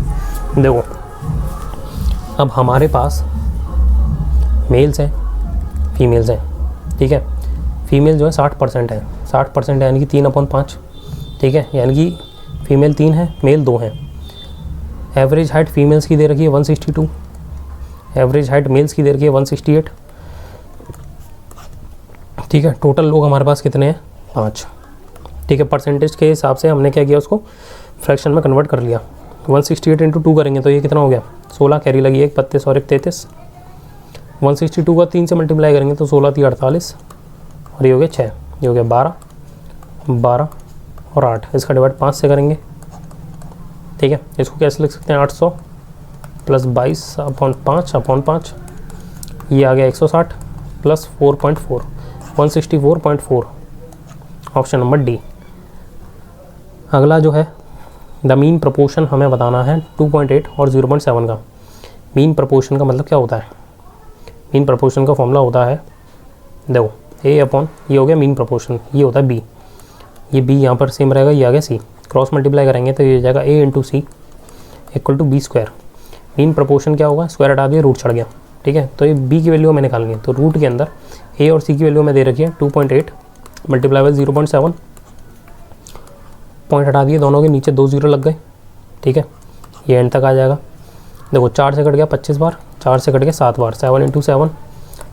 देखो अब हमारे पास मेल्स हैं फीमेल्स हैं, ठीक है, फीमेल जो है 60% है, 60% यानी कि 3/5, ठीक है, यानी कि फीमेल 3 है मेल 2 हैं। एवरेज हाइट फीमेल्स की दे रखी है 162, एवरेज हाइट मेल्स की दे रखी है 168, ठीक है। टोटल लोग हमारे पास कितने हैं 5, ठीक है। परसेंटेज के हिसाब से हमने क्या किया उसको फ्रैक्शन में कन्वर्ट कर लिया। 168 इंटू 2 करेंगे तो ये कितना हो गया 16, कैरी लगी 1 32 और 1 33। 162 का 3 से मल्टीप्लाई करेंगे तो 16 3 48 और ये हो गया 6, ये हो गया 12 12 और 8, इसका डिवाइड 5 से करेंगे, ठीक है। इसको कैसे लिख सकते हैं 800 प्लस 22/5/5, ये आ गया 160 प्लस 4.4 164.4, ऑप्शन नंबर डी। अगला जो है द मीन प्रपोर्शन हमें बताना है 2.8 और 0.7 का। मीन प्रपोर्शन का मतलब क्या होता है, मीन प्रपोर्शन का फॉर्मूला होता है, देखो A/, ये हो गया मीन प्रपोर्शन, ये होता है B, ये B यहाँ पर सेम रहेगा, ये आ गया C, क्रॉस मल्टीप्लाई करेंगे तो ये हो जाएगा A × C equal to B²। Mean proportion क्या होगा, स्क्वायर हटा दिया रूट चढ़ गया, ठीक है। तो ये B की वैल्यू हमें निकालनी है, तो रूट के अंदर A और C की वैल्यू हमें दे रखी है 2.8 मल्टीप्लाई बाई 0.7, पॉइंट हटा दिए, दोनों के नीचे 2 जीरो लग गए, ठीक है, ये एंड तक आ जाएगा। देखो 4 से कट गया 25 बार, 4 से कट गया 7 बार, 7 × 7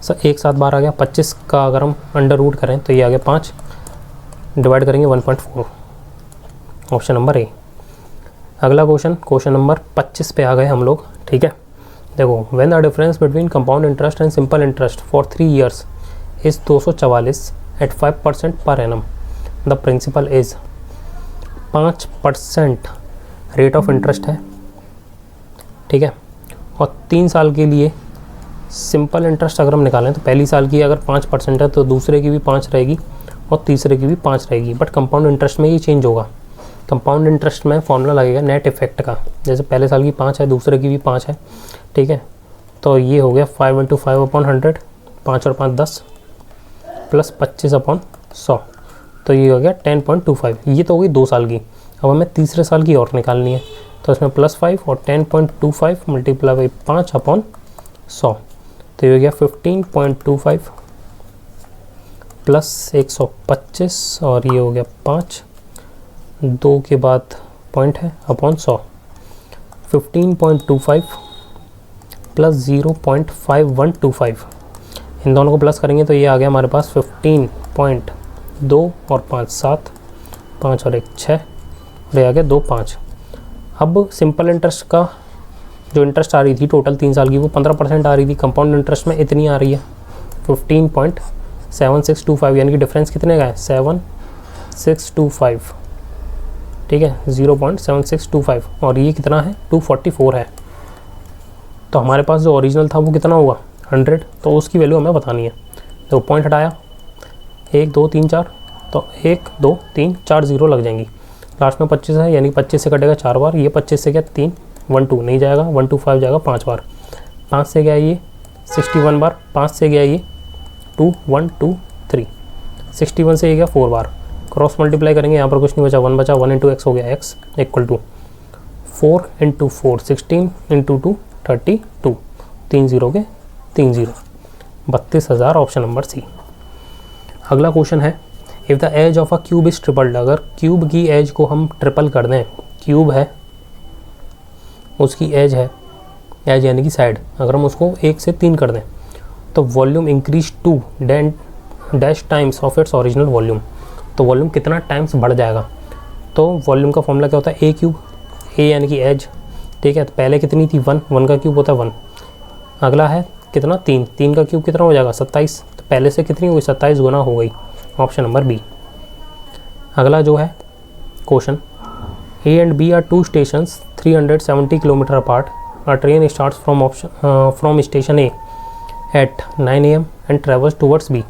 सर एक साथ बार आ गया, 25 का अगर हम अंडर रूट करें तो ये आ गया 5, डिवाइड करेंगे 1.4, ऑप्शन नंबर ए। अगला क्वेश्चन नंबर 25 पे आ गए हम लोग, ठीक है। देखो, when the difference between compound interest and simple interest for 3 years is 244 at 5% per annum, the principal is 5% rate of interest है, ठीक है। और 3 साल के लिए सिंपल इंटरेस्ट अगर हम निकालें तो पहली साल की अगर 5% है तो दूसरे की भी 5 रहेगी और तीसरे की भी 5 रहेगी। बट कंपाउंड इंटरेस्ट में ये चेंज होगा। कंपाउंड इंटरेस्ट में फॉर्मूला लगेगा नेट इफेक्ट का, जैसे पहले साल की 5 है, दूसरे की भी 5 है, ठीक है। तो ये हो गया 5 × 5/100, 5 और 5 10, प्लस 25/100, तो ये हो गया 10.25। ये तो हो गई 2 साल की। अब हमें तीसरे साल की और निकालनी है, तो इसमें +5 और 10.25 मल्टीप्लाई बाई 5/100, तो ये हो गया 15.25 प्लस 125 और ये हो गया 5, 2 के बाद पॉइंट है अपॉन 100, 15.25 प्लस 0.5125, इन दोनों को प्लस करेंगे तो ये आ गया हमारे पास 15.2 और 5 7, 5 और 1 6, और ये आ गया 2 5। अब सिंपल इंटरेस्ट का जो इंटरेस्ट आ रही थी टोटल 3 साल की वो 15% आ रही थी, कंपाउंड इंटरेस्ट में इतनी आ रही है 15.7625, यानी कि डिफरेंस कितने का है 7625, ठीक है, 0.7625, और ये कितना है 244 है। तो हमारे पास जो ओरिजिनल था वो कितना हुआ 100, तो उसकी वैल्यू हमें बतानी है। तो पॉइंट हटाया 1 2 3 4, तो 1 2 3 4 0 लग जाएंगी, लास्ट में 25 है, यानी 25 से कटेगा 4 बार, ये 25 से क्या 3 1 2 नहीं जाएगा, 1 2 5 जाएगा 5 बार, 5 से गया ये 61 बार, 5 से गया ये 2 1 2 3, 61 से ये गया 4 बार, क्रॉस मल्टीप्लाई करेंगे, यहाँ पर कुछ नहीं बचा, 1 बचा, 1 × x हो गया, x इक्वल टू 4 × 4 16 × 2 32, 3 0 के 3 0, 32,000, ऑप्शन नंबर सी। अगला क्वेश्चन है, if the as of a cube is tripled, अगर क्यूब की एज को हम ट्रिपल कर दें, क्यूब है उसकी एज है, एज यानी कि साइड, अगर हम उसको 1 से 3 कर दें तो volume increase to dash times of its original volume, तो वॉल्यूम कितना टाइम्स बढ़ जाएगा। तो वॉल्यूम का फॉर्मूला क्या होता है, ए क्यूब, ए यानी कि एज, ठीक है। तो पहले कितनी थी 1, 1 का क्यूब होता है 1, अगला है कितना 3, 3 का क्यूब कितना हो जाएगा 27, तो पहले से कितनी हुई 27 गुना हो गई, ऑप्शन नंबर बी। अगला जो है question, A and B are 2 stations 370 km apart. A train starts from station A at 9 AM and travels towards B.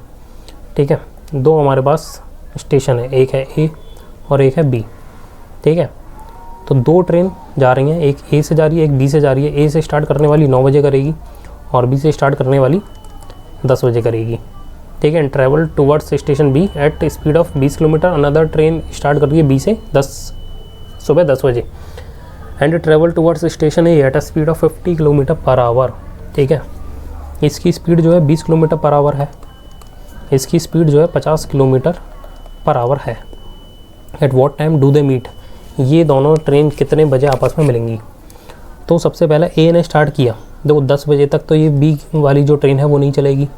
ठीक है, दो हमारे पास स्टेशन है, एक है A और एक है B, ठीक है। तो 2 ट्रेन जा रही हैं, एक A से जा रही है, एक B से जा रही है। A से स्टार्ट करने वाली 9 बजे करेगी और B से स्टार्ट करने वाली 10 बजे करेगी, ठीक है। Travel towards station B at speed of 20 kilometre. Another train start कर रही है B से सुबह 10 बजे and travel towards station A at a speed of 50 kilometre per hour, ठीक है। इसकी स्पीड जो है 20 किलोमीटर पर आवर है, इसकी स्पीड जो है 50 किलोमीटर पर आवर है। At what time do they meet, ये दोनों ट्रेन कितने बजे आपस में मिलेंगी। तो सबसे पहले ए ने स्टार्ट किया, देखो 10 बजे तक तो ये बी वाली जो ट्रेन है वो नहीं चलेगी।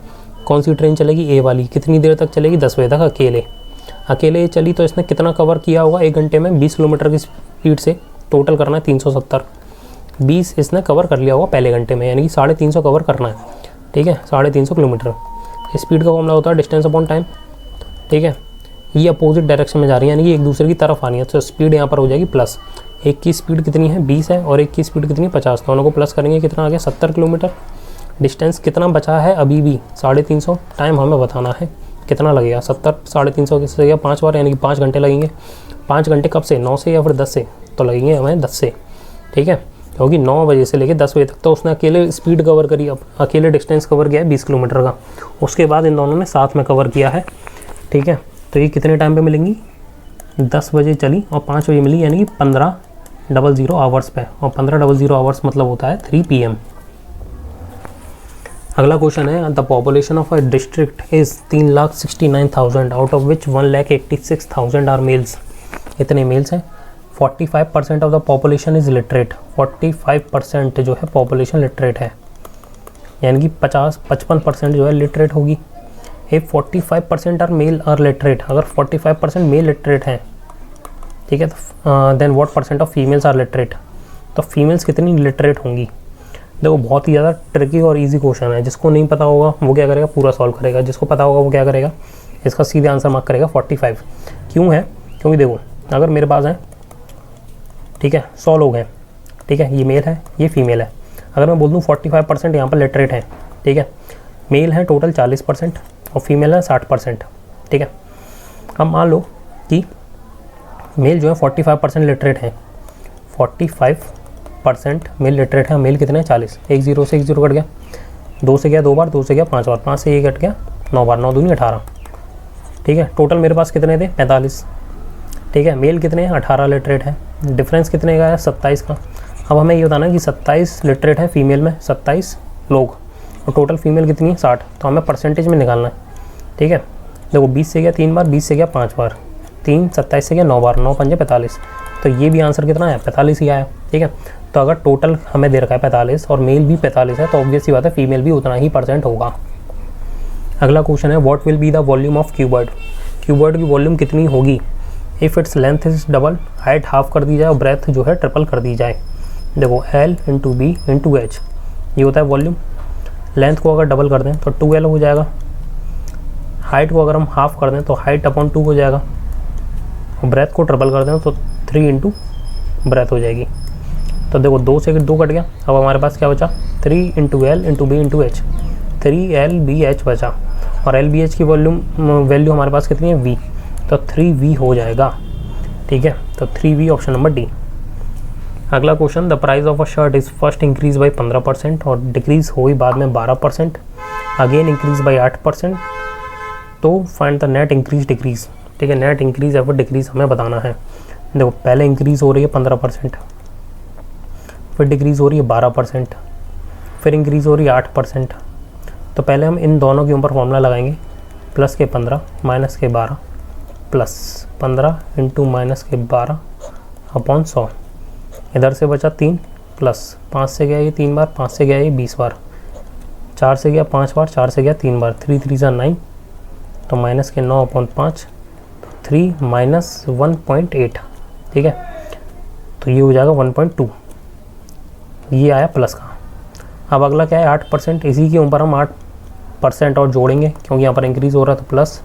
कौन सी ट्रेन चलेगी, ए वाली। कितनी देर तक चलेगी, 10 बजे तक अकेले चली। तो इसने कितना कवर किया होगा 1 घंटे में, 20 किलोमीटर की स्पीड से। टोटल करना है 370, 20 इसने कवर कर लिया होगा पहले घंटे में, यानी कि 350 कवर करना है, ठीक है। 350 किलोमीटर स्पीड का फॉर्मूला होता है डिस्टेंस अपॉन टाइम, ठीक है। ये अपोजिट डायरेक्शन में जा रही है, यानी कि एक दूसरे की तरफ आनी है, तो स्पीड यहाँ पर हो जाएगी प्लस। एक की स्पीड कितनी है 20 है और एक की स्पीड कितनी है 50, दोनों को प्लस करेंगे कितना आ गया 70 किलोमीटर। डिस्टेंस कितना बचा है अभी भी 350, टाइम हमें बताना है कितना लगेगा। 70 350 किससे गया 5 बार, यानी कि 5 घंटे लगेंगे। 5 घंटे कब से, 9 से या फिर 10 से, तो लगेंगे हमें 10 से, ठीक है। क्योंकि 9 बजे से लेकर 10 बजे तक तो उसने अकेले स्पीड कवर करी, अब अकेले डिस्टेंस कवर किया है 20 किलोमीटर का। उसके बाद इन दोनों ने साथ में कवर किया है, ठीक है। तो ये कितने टाइम पे मिलेंगी, 10 बजे चली और 5 बजे मिली, यानी कि 15:00 आवर्स पे। और 15:00 आवर्स मतलब होता है 3 PM। अगला क्वेश्चन है, the population of a district is 3,69,000 out of which 1,86,000 are males. इतने मेल्स हैं। 45% of the population is literate. 45% जो है पॉपुलेशन लिटरेट है। यानी कि 55% जो है लिटरेट होगी। If 45% are male are literate, अगर 45% मेल लिटरेट हैं, ठीक है, तो then what percent of females are literate, तो फीमेल्स कितनी लिटरेट होंगी। देखो बहुत ही ज़्यादा ट्रिकी और इजी क्वेश्चन है, जिसको नहीं पता होगा वो क्या करेगा, पूरा सॉल्व करेगा, जिसको पता होगा वो क्या करेगा, इसका सीधे आंसर मार्क करेगा 45। क्यों है, क्योंकि देखो अगर मेरे पास है, ठीक है, 100 लोग हैं, ठीक है, ये मेल है ये फीमेल है, अगर मैं बोल दूँ 45% यहाँ पर लिटरेट हैं, ठीक है, मेल है टोटल 40% और फीमेल है 60%, ठीक है। अब मान लो कि मेल जो है 45% लिटरेट हैं, 45% मेल लिटरेट है, मेल कितने हैं 40, 1 0 से 1 0 कट गया, 2 से गया 2 बार, 2 से गया 5 बार, 5 से ये कट गया 9 बार, 9 दूनी 18, ठीक है। टोटल मेरे पास कितने थे 45, ठीक है। मेल कितने हैं 18 लिटरेट है, डिफरेंस कितने का है 27 का। अब हमें ये बताना है कि 27 लिटरेट है फीमेल में, 27 लोग, और टोटल फीमेल कितनी है 60, तो हमें परसेंटेज में निकालना है, ठीक है। देखो 20 से गया 3 बार, 20 से गया 5 बार, 3 27 से गया 9 बार, 9 5 45, तो ये भी आंसर कितना आया 45 ही आया, ठीक है। तो अगर टोटल हमें दे रखा है 45 और मेल भी 45 है, तो ऑब्वियस सी बात है फीमेल भी उतना ही % होगा। अगला क्वेश्चन है what will be the volume of क्यूबर्ड, क्यूबर्ड की वॉल्यूम कितनी होगी if its length is double, height half कर दी जाए और ब्रेथ जो है ट्रिपल कर दी जाए। देखो L into B into H, ये होता है वॉल्यूम। लेंथ को अगर डबल कर दें तो 2L हो जाएगा, हाइट को अगर हम हाफ कर दें तो हाइट अपॉन 2 हो जाएगा, और ब्रेथ को ट्रिपल कर दें तो 3 इंटू ब्रेथ हो जाएगी। तो देखो 2 से 2 कट गया, अब हमारे पास क्या बचा 3 into L into B into H, 3LBH बचा, और LBH की वैल्यू हमारे पास कितनी है V, तो 3V हो जाएगा, ठीक है। तो 3V ऑप्शन नंबर डी। अगला question the price of a shirt is first increase by 15% और डिक्रीज हुई बाद में 12%, अगेन इंक्रीज बाई 8%, तो find the net increase decrease, ठीक है। नेट इंक्रीज या फिर डिक्रीज हमें बताना है। देखो पहले इंक्रीज हो रही है 15%, फिर डिक्रीज हो रही है 12%, फिर इंक्रीज हो रही है 8%। तो पहले हम इन दोनों के ऊपर फॉर्मूला लगाएंगे, प्लस के 15 माइनस के 12 प्लस 15 इंटू माइनस के 12 अपॉन 100, इधर से बचा 3 प्लस 5 से गया ये 3 बार, 5 से गया ये 20 बार, 4 से गया 5 बार, 4 से गया 3 बार, 3 3 जा 9, तो माइनस के 9 अपॉन 5, 3 माइनस 1.8, ठीक है। तो ये हो जाएगा 1.2, ये आया प्लस का। अब अगला क्या है 8%, इसी के ऊपर हम 8% और जोड़ेंगे क्योंकि यहाँ पर इंक्रीज़ हो रहा है, तो प्लस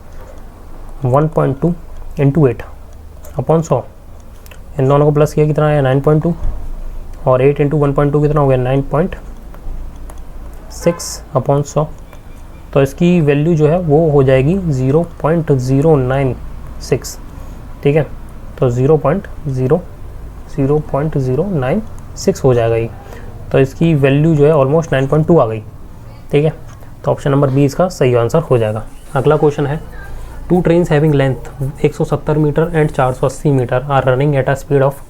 1.2 इंटू 8 अपॉन 100, इन दोनों को प्लस किया कितना आया 9.2, और 8 इंटू 1.2 कितना हो गया 9.6 अपॉन 100, तो इसकी वैल्यू जो है वो हो जाएगी 0.096, ठीक है। तो 0.096 हो जाएगा ये, तो इसकी वैल्यू जो है ऑलमोस्ट 9.2 आ गई, ठीक है। तो ऑप्शन नंबर बी इसका सही आंसर हो जाएगा। अगला क्वेश्चन है 2 trains having length 170 metre and 480 metre are running at a speed of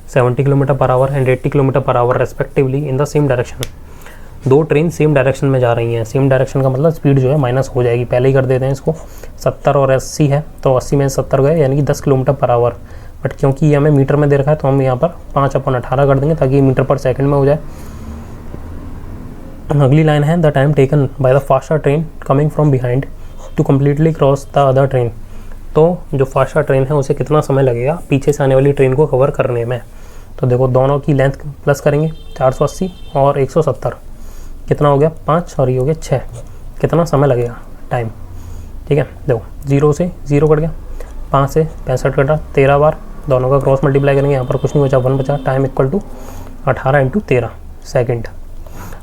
70 km/h and 80 km/h respectively in the same direction. 2 train same direction में जा रही हैं, सेम डायरेक्शन का मतलब स्पीड जो है माइनस हो जाएगी, पहले ही कर देते हैं इसको। 70 और 80 है, तो 80 में 70 गए यानी कि 10 km/h, बट क्योंकि ये हमें मीटर में दे रखा है तो हम यहाँ पर 5/18 कर देंगे ताकि मीटर पर सेकंड में हो जाए। अगली लाइन है the time taken by the faster train coming from behind to completely cross the other train, तो जो फास्टर ट्रेन है उसे कितना समय लगेगा पीछे से आने वाली ट्रेन को कवर करने में। तो देखो दोनों की लेंथ प्लस करेंगे, 480 और 170 कितना हो गया 5 और ये हो गया 6, कितना समय लगेगा टाइम, ठीक है। देखो 0 से 0 कट गया, 5 से 65 कटा, 13 बार, दोनों का क्रॉस मल्टीप्लाई करेंगे, यहाँ पर कुछ नहीं बचा 1 बचा, time equal to 18 into 13 second.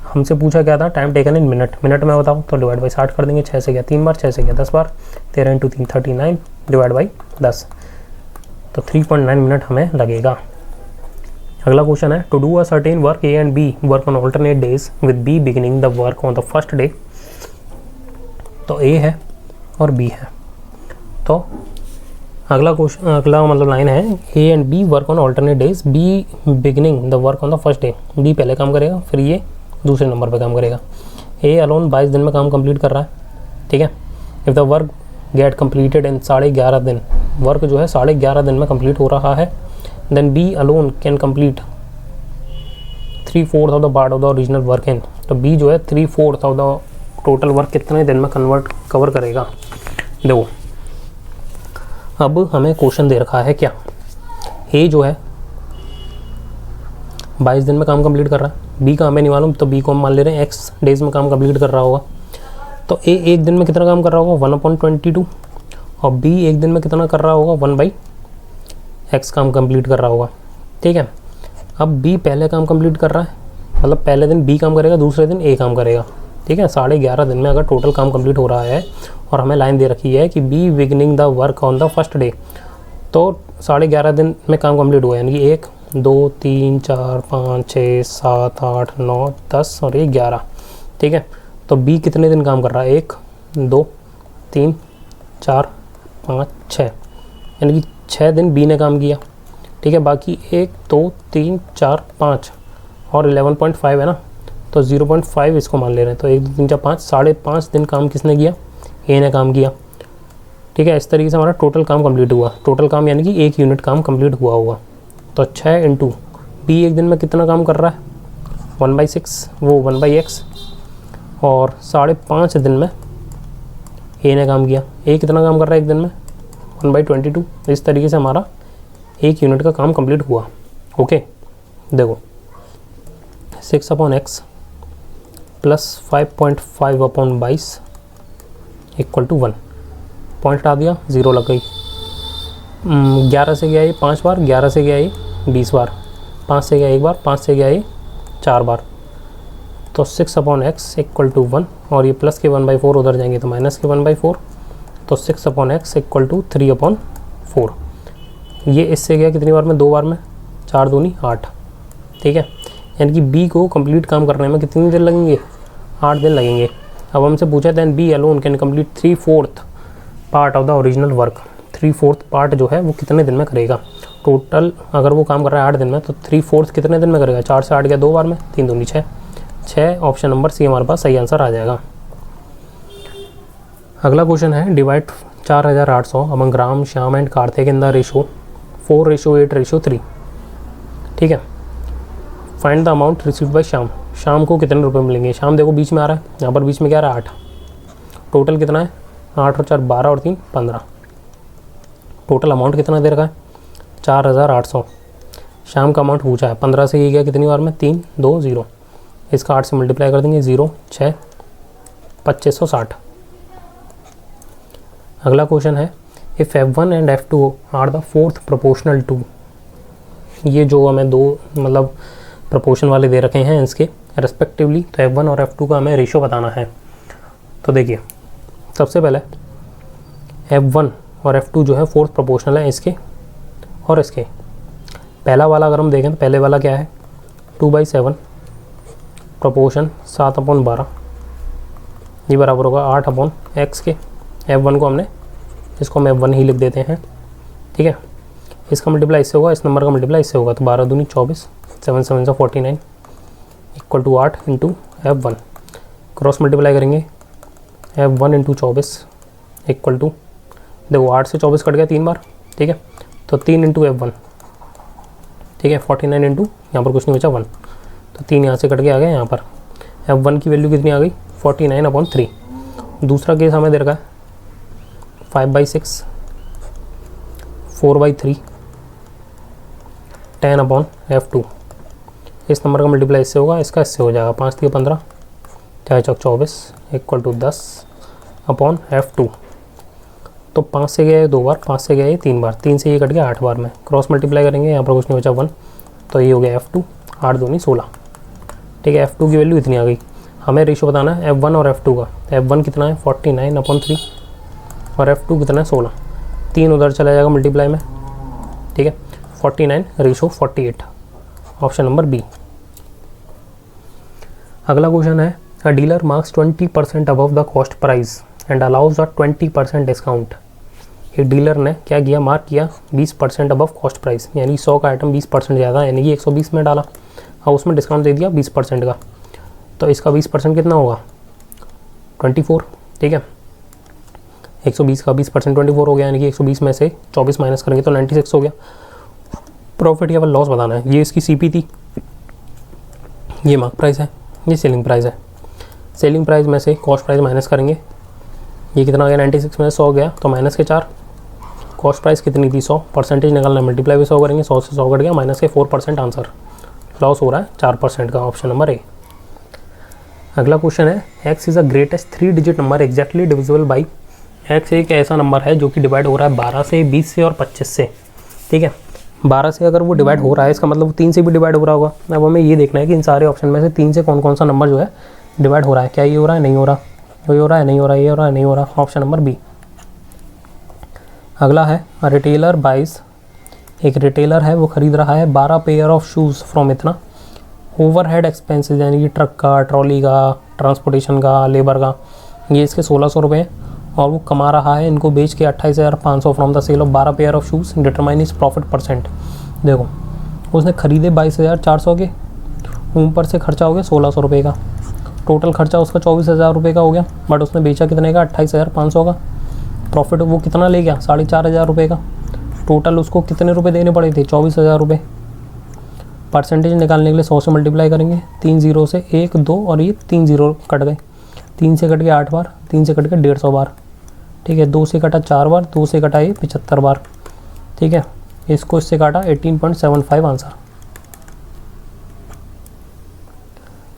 हमसे पूछा क्या था time taken in minute, minute में बताओ तो डिवाइड बाई 60 कर देंगे, 6 से गया 3 बार, 6 से गया 10 बार, 13 इंटू 3 39 डिवाइड बाई 10, तो 3.9 मिनट हमें लगेगा। अगला क्वेश्चन है to do a certain work A and B work on alternate days with B beginning the work on the first day, तो ए है और बी है, तो अगला क्वेश्चन अगला मतलब लाइन है A and B work on alternate days, B beginning the work on the first day, B पहले काम करेगा फिर ये दूसरे नंबर पे काम करेगा। ए अलोन 22 दिन में काम कंप्लीट कर रहा है, ठीक है। If the work get completed in 11.5 दिन, वर्क जो है 11.5 दिन में कंप्लीट हो रहा है, then B alone can complete 3/4 of the part of the original work in तो बी जो है 3/4 ऑफ द टोटल वर्क कितने दिन में कवर करेगा। देखो अब हमें क्वेश्चन दे रखा है क्या, ए जो है 22 दिन में काम कंप्लीट कर रहा है, बी का हमें नहीं मालूम तो बी को हम मान ले रहे हैं x डेज में काम कंप्लीट कर रहा होगा। तो ए एक दिन में कितना काम कर रहा होगा 1/22 और बी एक दिन में कितना कर रहा होगा 1/x काम कंप्लीट कर रहा होगा। ठीक है, अब बी पहले काम कंप्लीट कर रहा है, मतलब पहले दिन बी काम करेगा, दूसरे दिन ए काम करेगा। ठीक है, 11.5 दिन में अगर टोटल काम कंप्लीट हो रहा है और हमें लाइन दे रखी है कि B beginning the work on the first day, तो 11.5 दिन में काम कंप्लीट हुआ, यानी कि 1 2 3 4 5 6 7 8 9 10 और ये 11। ठीक है, तो बी कितने दिन काम कर रहा है 1 2 3 4 5 6, यानी कि 6 दिन बी ने काम किया। ठीक है, बाकी 1 2 3 4 5 और 11.5 है ना, तो 0.5 इसको मान ले रहे हैं। तो 1 2 3 4 5 5.5 दिन काम किसने किया, ए ने काम किया। ठीक है, इस तरीके से हमारा टोटल काम कंप्लीट हुआ। टोटल काम यानी कि 1 यूनिट काम कंप्लीट हुआ होगा। तो 6 इंटू बी एक दिन में कितना काम कर रहा है 1/6 वो 1/x, और 5.5 दिन में ए ने काम किया। ए कितना काम कर रहा है एक दिन में 1/22। इस तरीके से हमारा 1 यूनिट का काम कंप्लीट हुआ। ओके, देखो 6/x plus 5.5/22 equal to 1, point हटा दिया, 0 लग गई। 11 से गया ये 5 बार, 11 से गया ये 20 बार, 5 से गया 1 बार, 5 से गया ये 4 बार। तो 6/x इक्वल टू 1, और ये प्लस के 1/4 उधर जाएंगे तो माइनस के 1/4, तो 6/x इक्वल टू 3/4। ये इससे गया कितनी बार में, 2 बार में, 4 दूनी 8। ठीक है, यानी कि बी को कंप्लीट काम करने में कितनी देर लगेंगे 8 दिन लगेंगे। अब हमसे पूछा then B alone can complete 3/4 part of the original work. 3/4 part जो है वो कितने दिन में करेगा। टोटल अगर वो काम कर रहा है 8 दिन में, तो 3/4 कितने दिन में करेगा, 4 से 8 गया 2 बार में, 3 दूनी 6। ऑप्शन नंबर सी हमारे पास सही आंसर आ जाएगा। अगला क्वेश्चन है divide 4800 among Ram Shyam and Kartik in the ratio 4:8:3। ठीक है, find the amount received by Shyam. शाम को कितने रुपए मिलेंगे। शाम देखो बीच में आ रहा है, यहाँ पर बीच में क्या आ रहा है 8। टोटल कितना है 8 और 4 12 और 3 15। टोटल अमाउंट कितना दे रखा है 4800। शाम का अमाउंट पूछा है, 15 से ये गया कितनी बार में 3 2 0, इसका 8 से मल्टीप्लाई कर देंगे 0 6 2560। अगला क्वेश्चन है if F1 and F2 are the fourth proportional to. ये जो हमें दो मतलब प्रोपोर्शन वाले दे रखे हैं इसके रेस्पेक्टिवली, तो F1 और F2 का हमें रेशो बताना है। तो देखिए सबसे पहले F1 और F2 जो है फोर्थ प्रोपोर्शनल है इसके और इसके। पहला वाला अगर हम देखें तो पहले वाला क्या है 2/7 प्रोपोर्शन 7/12, ये बराबर होगा 8/x के। F1 को हमने इसको हम F1 ही लिख देते हैं। ठीक है, इसका मल्टीप्लाई इससे होगा, इस नंबर का मल्टीप्लाई इससे होगा, तो 12 दूनी 24 7 7 49 equal to 8 into F1। Cross multiply करेंगे F1 इंटू 24 इक्वल टू, देखो 8 से 24 कट गया 3 बार। ठीक है, तो 3 इंटू F1। ठीक है, 49 इंटू यहाँ पर कुछ नहीं बचा 1, तो 3 यहाँ से कट के आ गया यहाँ पर। F1 की वैल्यू कितनी आ गई 49/3। दूसरा केस हमें दे रखा है 5/6 4/3 10/F2। इस नंबर का मल्टीप्लाई इससे होगा, इसका इससे हो जाएगा 5 3 15 4 4 24 इक्वल टू 10/F2। तो 5 से गया है 2 बार, 5 से गया है 3 बार, 3 से ये कट गया 8 बार में। क्रॉस मल्टीप्लाई करेंगे, यहाँ पर कुछ नहीं बचा 1, तो ये हो गया F2 8 दूनी 16। ठीक है, F2 की वैल्यू इतनी आ गई। हमें रेशो बताना है F1 और F2 का। F1 कितना है 49/3 और F2 कितना है 16। 3 उधर चला जाएगा मल्टीप्लाई में। ठीक है, 49:48, ऑप्शन नंबर बी। अगला क्वेश्चन है अ dealer marks 20% above the cost price and allows a 20% discount. एक डीलर ने क्या किया, मार्क किया 20% अबव कॉस्ट प्राइस, यानी 100 का आइटम 20% ज़्यादा यानी कि 120 में डाला और उसमें डिस्काउंट दे दिया 20% का। तो इसका 20% कितना होगा 24। ठीक है, 120 का 20% 24 हो गया, यानी कि 120 में से 24 माइनस करेंगे तो 96 हो गया। प्रॉफिट या लॉस बताना है। ये इसकी सीपी थी, ये मार्क प्राइस है, ये सेलिंग प्राइस है। सेलिंग प्राइस में से कॉस्ट प्राइस माइनस करेंगे, ये कितना आ गया 96 में 100 गया तो माइनस के 4। कॉस्ट प्राइस कितनी थी 100, परसेंटेज निकालना है, मल्टीप्लाई भी 100 करेंगे, 100 से 100 कट गया, माइनस के 4% आंसर, लॉस हो रहा है 4% का, ऑप्शन नंबर ए। अगला क्वेश्चन है x is a greatest 3 digit number exactly divisible by. x एक ऐसा नंबर है जो कि डिवाइड हो रहा है 12 से, 20 से और 25 से, ठीक है। 12 से अगर वो डिवाइड हो रहा है इसका मतलब 3 से भी डिवाइड हो रहा होगा। अब हमें ये देखना है कि इन सारे ऑप्शन में से 3 से कौन कौन सा नंबर जो है डिवाइड हो रहा है, क्या ये हो रहा है, नहीं हो रहा, ये हो रहा है, नहीं हो रहा, ये हो रहा है, नहीं हो रहा, ऑप्शन नंबर बी। अगला है रिटेलर बाइज, एक रिटेलर है वो खरीद रहा है 12 पेयर ऑफ शूज़ फ्रॉम इतना। ओवरहेड एक्सपेंसेस यानी कि ट्रक का, ट्रॉली का, ट्रांसपोर्टेशन का, लेबर का, ये इसके 1600 रुपये हैं और वो कमा रहा है इनको बेच के 28,500 from the sale of 12 pair of shoes. Determine is profit percent. देखो उसने ख़रीदे 22,400 के, ऊपर से खर्चा हो गया 1600 रुपये का, टोटल खर्चा उसका 24,000 रुपये का हो गया, बट उसने बेचा कितने का 28,500 का। प्रॉफिट वो कितना ले गया 4,500 रुपये का। टोटल उसको कितने रुपए देने पड़े थे 24,000 रुपये। परसेंटेज निकालने के लिए 100 से मल्टीप्लाई करेंगे, 3 0 से 1 2 और ये 3 0 कट गए, 3 से कट गया 8 बार, 3 से कट गया 150 बार, ठीक है। 2 से कटा 4 बार, 2 से कटा ये 75 बार, ठीक है। इसको इससे काटा 18.75 आंसर।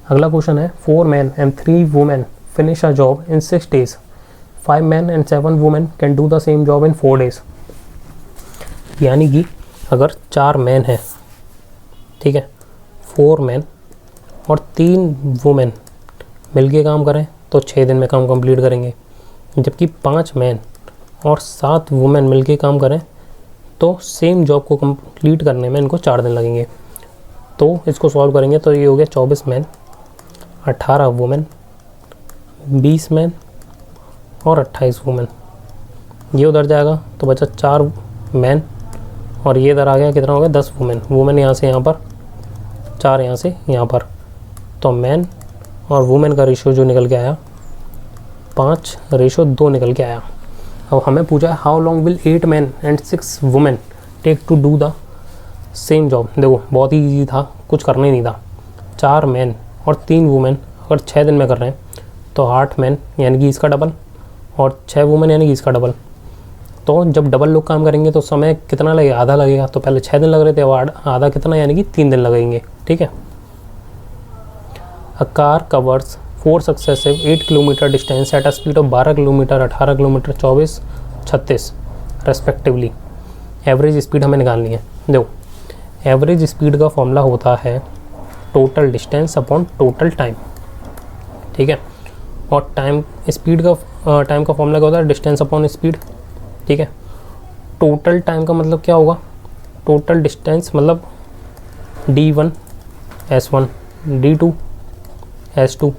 अगला क्वेश्चन है 4 men and 3 women finish a job in 6 days. 5 men and 7 women can do the same job in 4 days. यानी कि अगर 4 मैन हैं, ठीक है, 4 मैन और 3 वुमेन मिलके काम करें तो 6 दिन में काम कंप्लीट करेंगे, जबकि 5 मैन और 7 वुमेन मिलके काम करें तो सेम जॉब को कंप्लीट करने में इनको 4 दिन लगेंगे। तो इसको सॉल्व करेंगे तो ये हो गया 24 मैन, 18 वुमेन, 20 मैन और 28 वुमेन। ये उधर जाएगा तो बचा 4 मैन और ये इधर आ गया, कितना हो गया 10 वुमेन। वुमेन यहाँ से यहाँ पर, 4 यहाँ से यहाँ पर, तो मैन और वुमेन का रेशियो जो निकल के आया 5:2 निकल के आया। अब हमें पूछा है how long will 8 man and 6 women take to do the same job. देखो बहुत ही ईजी था, कुछ करना ही नहीं था। 4 मैन और 3 वुमेन अगर 6 दिन में कर रहे हैं तो 8 मैन यानी कि इसका डबल और 6 वुमेन यानी कि इसका डबल। तो जब डबल लोग काम करेंगे तो समय कितना लगेगा, आधा लगेगा। तो पहले 6 दिन लग रहे थे, अब आधा कितना यानी कि 3 दिन लगेंगे, ठीक है। A car covers 4 successive 8 kilometre distance eight a speed of 12 kilometre, 18 kilometre, 24, 36 respectively. Average speed हमें निकालनी है। देखो एवरेज स्पीड का फॉर्मूला होता है total distance upon total time, ठीक है। और टाइम स्पीड का फॉर्मूला क्या होता है डिस्टेंस अपॉन स्पीड, ठीक है। टोटल टाइम का मतलब क्या होगा, टोटल डिस्टेंस मतलब D1 S1 D2 S2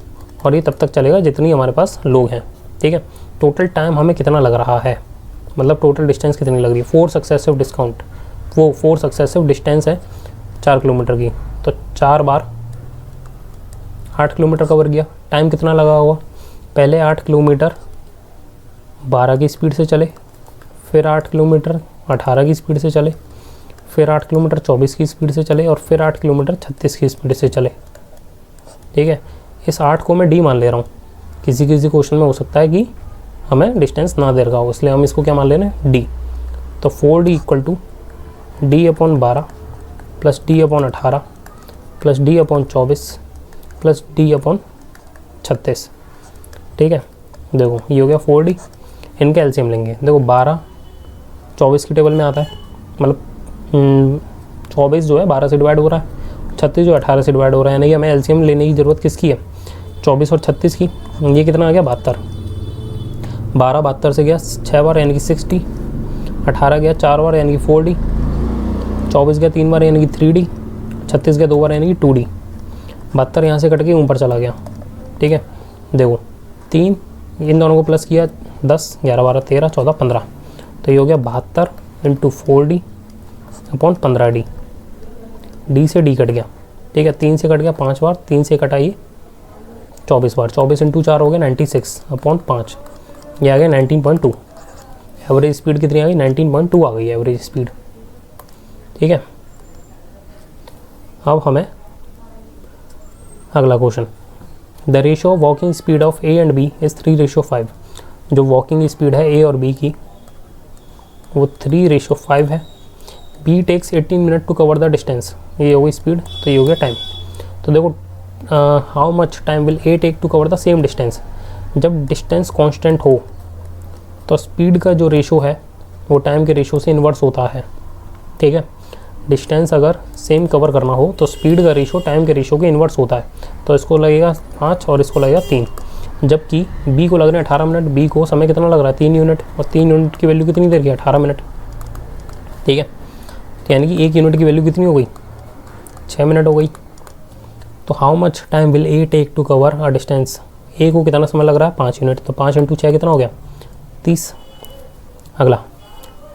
और ये तब तक चलेगा जितनी हमारे पास लोग हैं, ठीक है। टोटल टाइम हमें कितना लग रहा है, मतलब टोटल डिस्टेंस कितनी लग रही है। 4 सक्सेसिव डिस्काउंट, वो 4 सक्सेसिव डिस्टेंस है 4 किलोमीटर की, तो 4 बार 8 किलोमीटर कवर किया। टाइम कितना लगा होगा, पहले 8 किलोमीटर 12 की स्पीड से चले, फिर 8 किलोमीटर 18 की स्पीड से चले, फिर 8 किलोमीटर 24 की स्पीड से चले और फिर 8 किलोमीटर 36 की स्पीड से चले, ठीक है। इस 8 को मैं डी मान ले रहा हूँ। किसी किसी क्वेश्चन में हो सकता है कि हमें डिस्टेंस ना दे रखा हो, इसलिए हम इसको क्या मान ले रहे हैं डी। तो 4D equal to D/12 plus D/18 plus D/24 plus D/36, ठीक है। देखो ये हो गया 4D। इनका एलसीएम लेंगे। देखो 12 24 की टेबल में आता है, मतलब 24 जो है 12 से डिवाइड हो रहा है, 36 जो 18 से डिवाइड हो रहा है, यानी कि हमें एलसीएम लेने की ज़रूरत किसकी है 24 और 36 की। ये कितना आ गया 72। 12 72 से गया 6 बार यानी कि 60, 18 गया 4 बार यानी कि 4D, 24 गया 3 बार यानी कि 3D, 36 गया 2 बार यानी कि 2D। 72 यहाँ से कट के ऊपर चला गया, ठीक है। देखो 3 इन दोनों को प्लस किया 10 11 12 13 14 15, तो ये हो गया 72 into 4D upon 15D। D से डी कट गया, ठीक है। 3 से कट गया 5 बार, 3 से कटाइए 24 बार, 24 इंटू 4 हो गया 96 अपॉन 5, ये आ गया 19.2। एवरेज स्पीड कितनी आ गई 19.2 आ गई एवरेज स्पीड, ठीक है। अब हमें अगला question the ratio walking speed of A and B is 3:5। जो वॉकिंग स्पीड है ए और बी की वो 3:5 है। B takes 18 minute to cover the distance, ये हो गई स्पीड, तो ये हो गया टाइम। तो देखो how much time will A take to cover the same distance. जब डिस्टेंस कांस्टेंट हो तो स्पीड का जो रेशो है वो टाइम के रेशो से इन्वर्स होता है, ठीक है। डिस्टेंस अगर सेम कवर करना हो तो स्पीड का रेशो टाइम के रेशो के इन्वर्स होता है। तो इसको लगेगा 5 और इसको लगेगा 3, जबकि बी को लग रहे हैं 18 मिनट, बी को समय कितना लग रहा है 3 यूनिट, और 3 यूनिट की वैल्यू कितनी देर की 18 मिनट, ठीक है। तो यानी कि 1 यूनिट की वैल्यू कितनी हो गई 6 मिनट हो गई। तो how much time will A take to cover a distance, A को कितना समय लग रहा है 5 यूनिट, तो 5 × 6 कितना हो गया 30। अगला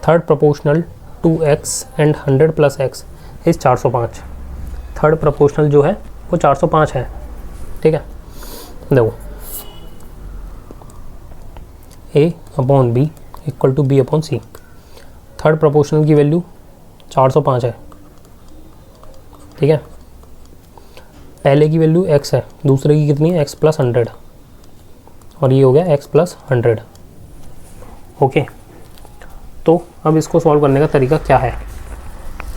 third proportional to x and 100 + x is 405। Third proportional जो है वो 405 है, ठीक है। देखो a/b = b/c। थर्ड प्रोपोर्शनल की वैल्यू 405 है, ठीक है। पहले की वैल्यू x है, दूसरे की कितनी है x + 100, और ये हो गया x + 100, ओके। तो अब इसको सॉल्व करने का तरीका क्या है,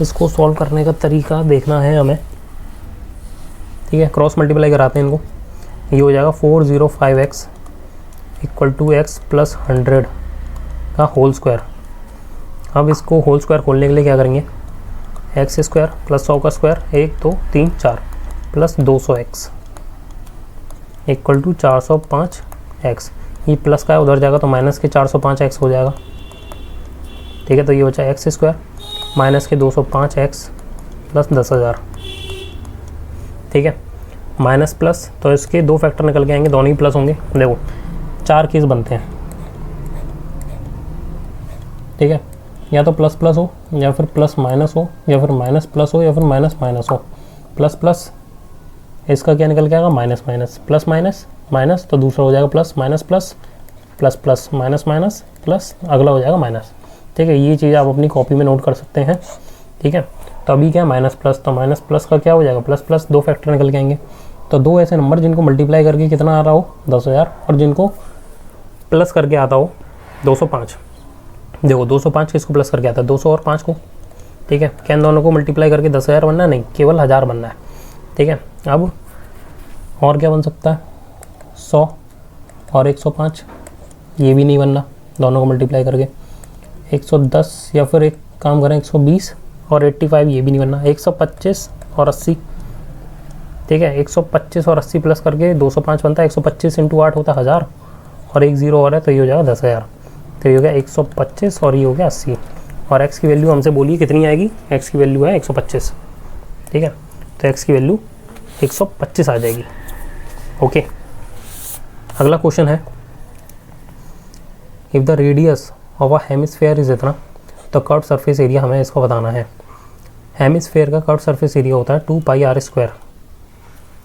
इसको सॉल्व करने का तरीका देखना है हमें, ठीक है। क्रॉस मल्टीप्लाई कराते हैं इनको, ये हो जाएगा 405x = x + 100 का होल स्क्वायर। अब इसको होल स्क्वायर खोलने के लिए क्या करेंगे, x² + 100 का स्क्वायर 1 2 3 4 + 200x = 405x। ये प्लस का है उधर जाएगा तो माइनस के 405x हो जाएगा, ठीक है। तो ये बचा x² माइनस के 205x + 10,000, ठीक है। माइनस प्लस तो इसके 2 फैक्टर निकल के आएंगे, दोनों ही प्लस होंगे। देखो 4 केस बनते हैं, ठीक है। या तो प्लस प्लस हो, या फिर प्लस माइनस हो, या फिर माइनस प्लस हो, या फिर माइनस माइनस हो। प्लस प्लस इसका क्या निकल के आएगा minus minus, plus minus minus, तो दूसरा हो जाएगा plus minus plus, plus plus minus minus plus, अगला हो जाएगा माइनस, ठीक है। ये चीज़ आप अपनी कॉपी में नोट कर सकते हैं, ठीक है। तो अभी क्या माइनस प्लस, तो माइनस प्लस का क्या हो जाएगा प्लस प्लस, 2 फैक्टर निकल के आएंगे। तो 2 ऐसे नंबर जिनको मल्टीप्लाई करके कितना आ रहा हो 10,000, और जिनको प्लस करके आता हो 205। देखो 205 किसको प्लस करके आता है 200 और 5 को, ठीक है। क्या इन दोनों को मल्टीप्लाई करके 10,000 बनना है, नहीं, केवल 1000 बनना है, ठीक है। अब और क्या बन सकता है 100 और 105, ये भी नहीं बनना, दोनों को मल्टीप्लाई करके 110, या फिर एक काम करें 120 और 85, ये भी नहीं बनना, 125 और 80, ठीक है। 125 और 80 प्लस करके 205 बनता है, 125 × 8 होता है 1000, और एक 0 और है तो ये हो जाएगा 10,000। तो ये हो गया 125 और ये हो गया 80, और x की वैल्यू हमसे बोलिए कितनी आएगी, x की वैल्यू है 125, ठीक है। तो x की वैल्यू 125 आ जाएगी, ओके। अगला क्वेश्चन है, if the radius of a hemisphere is इतना, तो कर्व सरफेस एरिया हमें इसको बताना है। हेमिस्फेयर का कर्व सरफेस एरिया होता है 2πr²,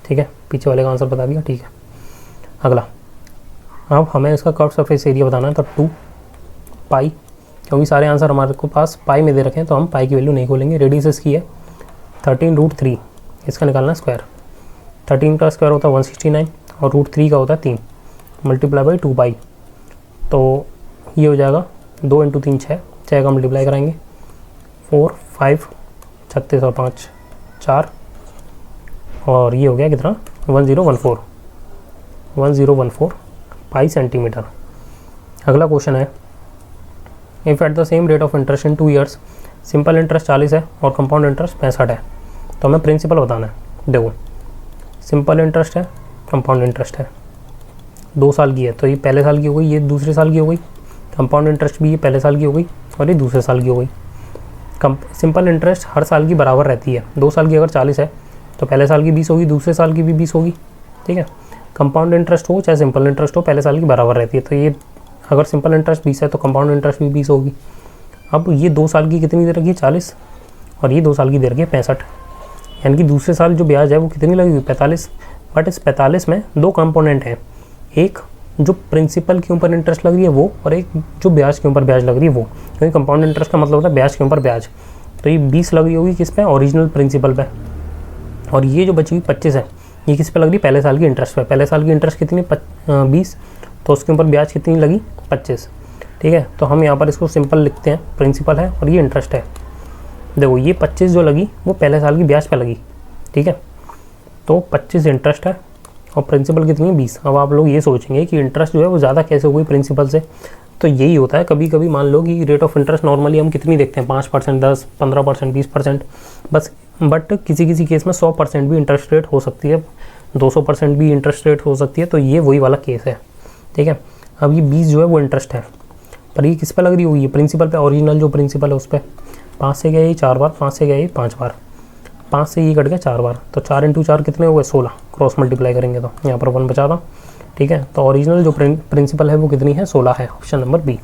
ठीक है। पीछे वाले का आंसर बता दिया, ठीक है। अगला, अब हमें इसका कर्व सरफेस एरिया बताना है, तो 2 पाई, क्योंकि सारे आंसर हमारे को पास पाई में दे रखे हैं तो हम पाई की वैल्यू नहीं खोलेंगे। रेडियस इसकी है 13√3, इसका निकालना स्क्वायर। 13 का स्क्वायर होता है 169 और √3 का होता है 3, मल्टीप्लाई बाई 2 पाई, तो ये हो जाएगा 2 × 3 6, 6 का मल्टीप्लाई कराएंगे 4 5 36 और 5 4, और ये हो गया कितना 1014 पाई सेंटीमीटर। अगला क्वेश्चन है, if at the same rate of interest in 2 years, simple interest 40 है और कंपाउंड इंटरेस्ट 65 है, तो हमें प्रिंसिपल बताना है। देखो सिंपल इंटरेस्ट है, कंपाउंड इंटरेस्ट है, 2 साल की है, तो ये पहले साल की हो गई, ये दूसरे साल की हो गई। कंपाउंड इंटरेस्ट भी ये पहले साल की हो गई और ये दूसरे साल की हो गई। सिंपल इंटरेस्ट हर साल की बराबर रहती है, 2 साल की अगर 40 है तो पहले साल की 20 होगी, दूसरे साल की भी 20 होगी, ठीक है। कंपाउंड इंटरेस्ट हो चाहे सिंपल इंटरेस्ट हो, पहले साल की बराबर रहती है, तो ये अगर सिंपल इंटरेस्ट 20 है तो कंपाउंड इंटरेस्ट भी 20 होगी। अब ये 2 साल की कितनी दे रखी है 40, और ये 2 साल की दे रखी है 65, यानी कि दूसरे साल जो ब्याज है वो कितनी लगी हुई 45। बट इस 45 में 2 कंपोनेंट हैं, एक जो प्रिंसिपल के ऊपर इंटरेस्ट लग रही है वो, और एक जो ब्याज के ऊपर ब्याज लग रही है वो, क्योंकि कंपाउंड इंटरेस्ट का मतलब होता है ब्याज के ऊपर ब्याज। तो ये 20 लगी होगी किस पे, ओरिजिनल प्रिंसिपल पे, और ये जो बची हुई 25 है ये किस पे लग रही है, पहले साल की इंटरेस्ट पे। पहले साल की इंटरेस्ट कितनी, 20, तो उसके ऊपर ब्याज कितनी लगी, 25। ठीक है, तो हम यहाँ पर इसको सिंपल लिखते हैं, प्रिंसिपल है और ये इंटरेस्ट है। देखो ये 25 जो लगी वो पहले साल की ब्याज पे लगी। ठीक है, तो 25 इंटरेस्ट है और प्रिंसिपल कितनी है, 20। अब आप लोग ये सोचेंगे कि इंटरेस्ट जो है वो ज़्यादा कैसे हो गई प्रिंसिपल से। तो यही होता है, कभी कभी मान लो कि रेट ऑफ इंटरेस्ट नॉर्मली हम कितनी देखते हैं, 5%, 10, 15%, 20% बस, बट किसी किसी केस में 100% भी इंटरेस्ट रेट हो सकती है, 200% भी इंटरेस्ट रेट हो सकती है। तो ये वही वाला केस है। ठीक है, अब ये 20 जो है वो इंटरेस्ट है, पर ये किस पे लग रही होगी, ये प्रिंसिपल पे, ओरिजिनल जो प्रिंसिपल है उस पर। 5 से गया ये 4 बार, 5 से गया ये 5 बार, 5 से ये कट गया 4 बार, तो 4 × 4 कितने हो गए, 16। क्रॉस मल्टीप्लाई करेंगे तो यहाँ पर 1 बचा था। ठीक है, तो ओरिजिनल जो प्रिंसिपल है वो कितनी है, 16 है, ऑप्शन नंबर बी।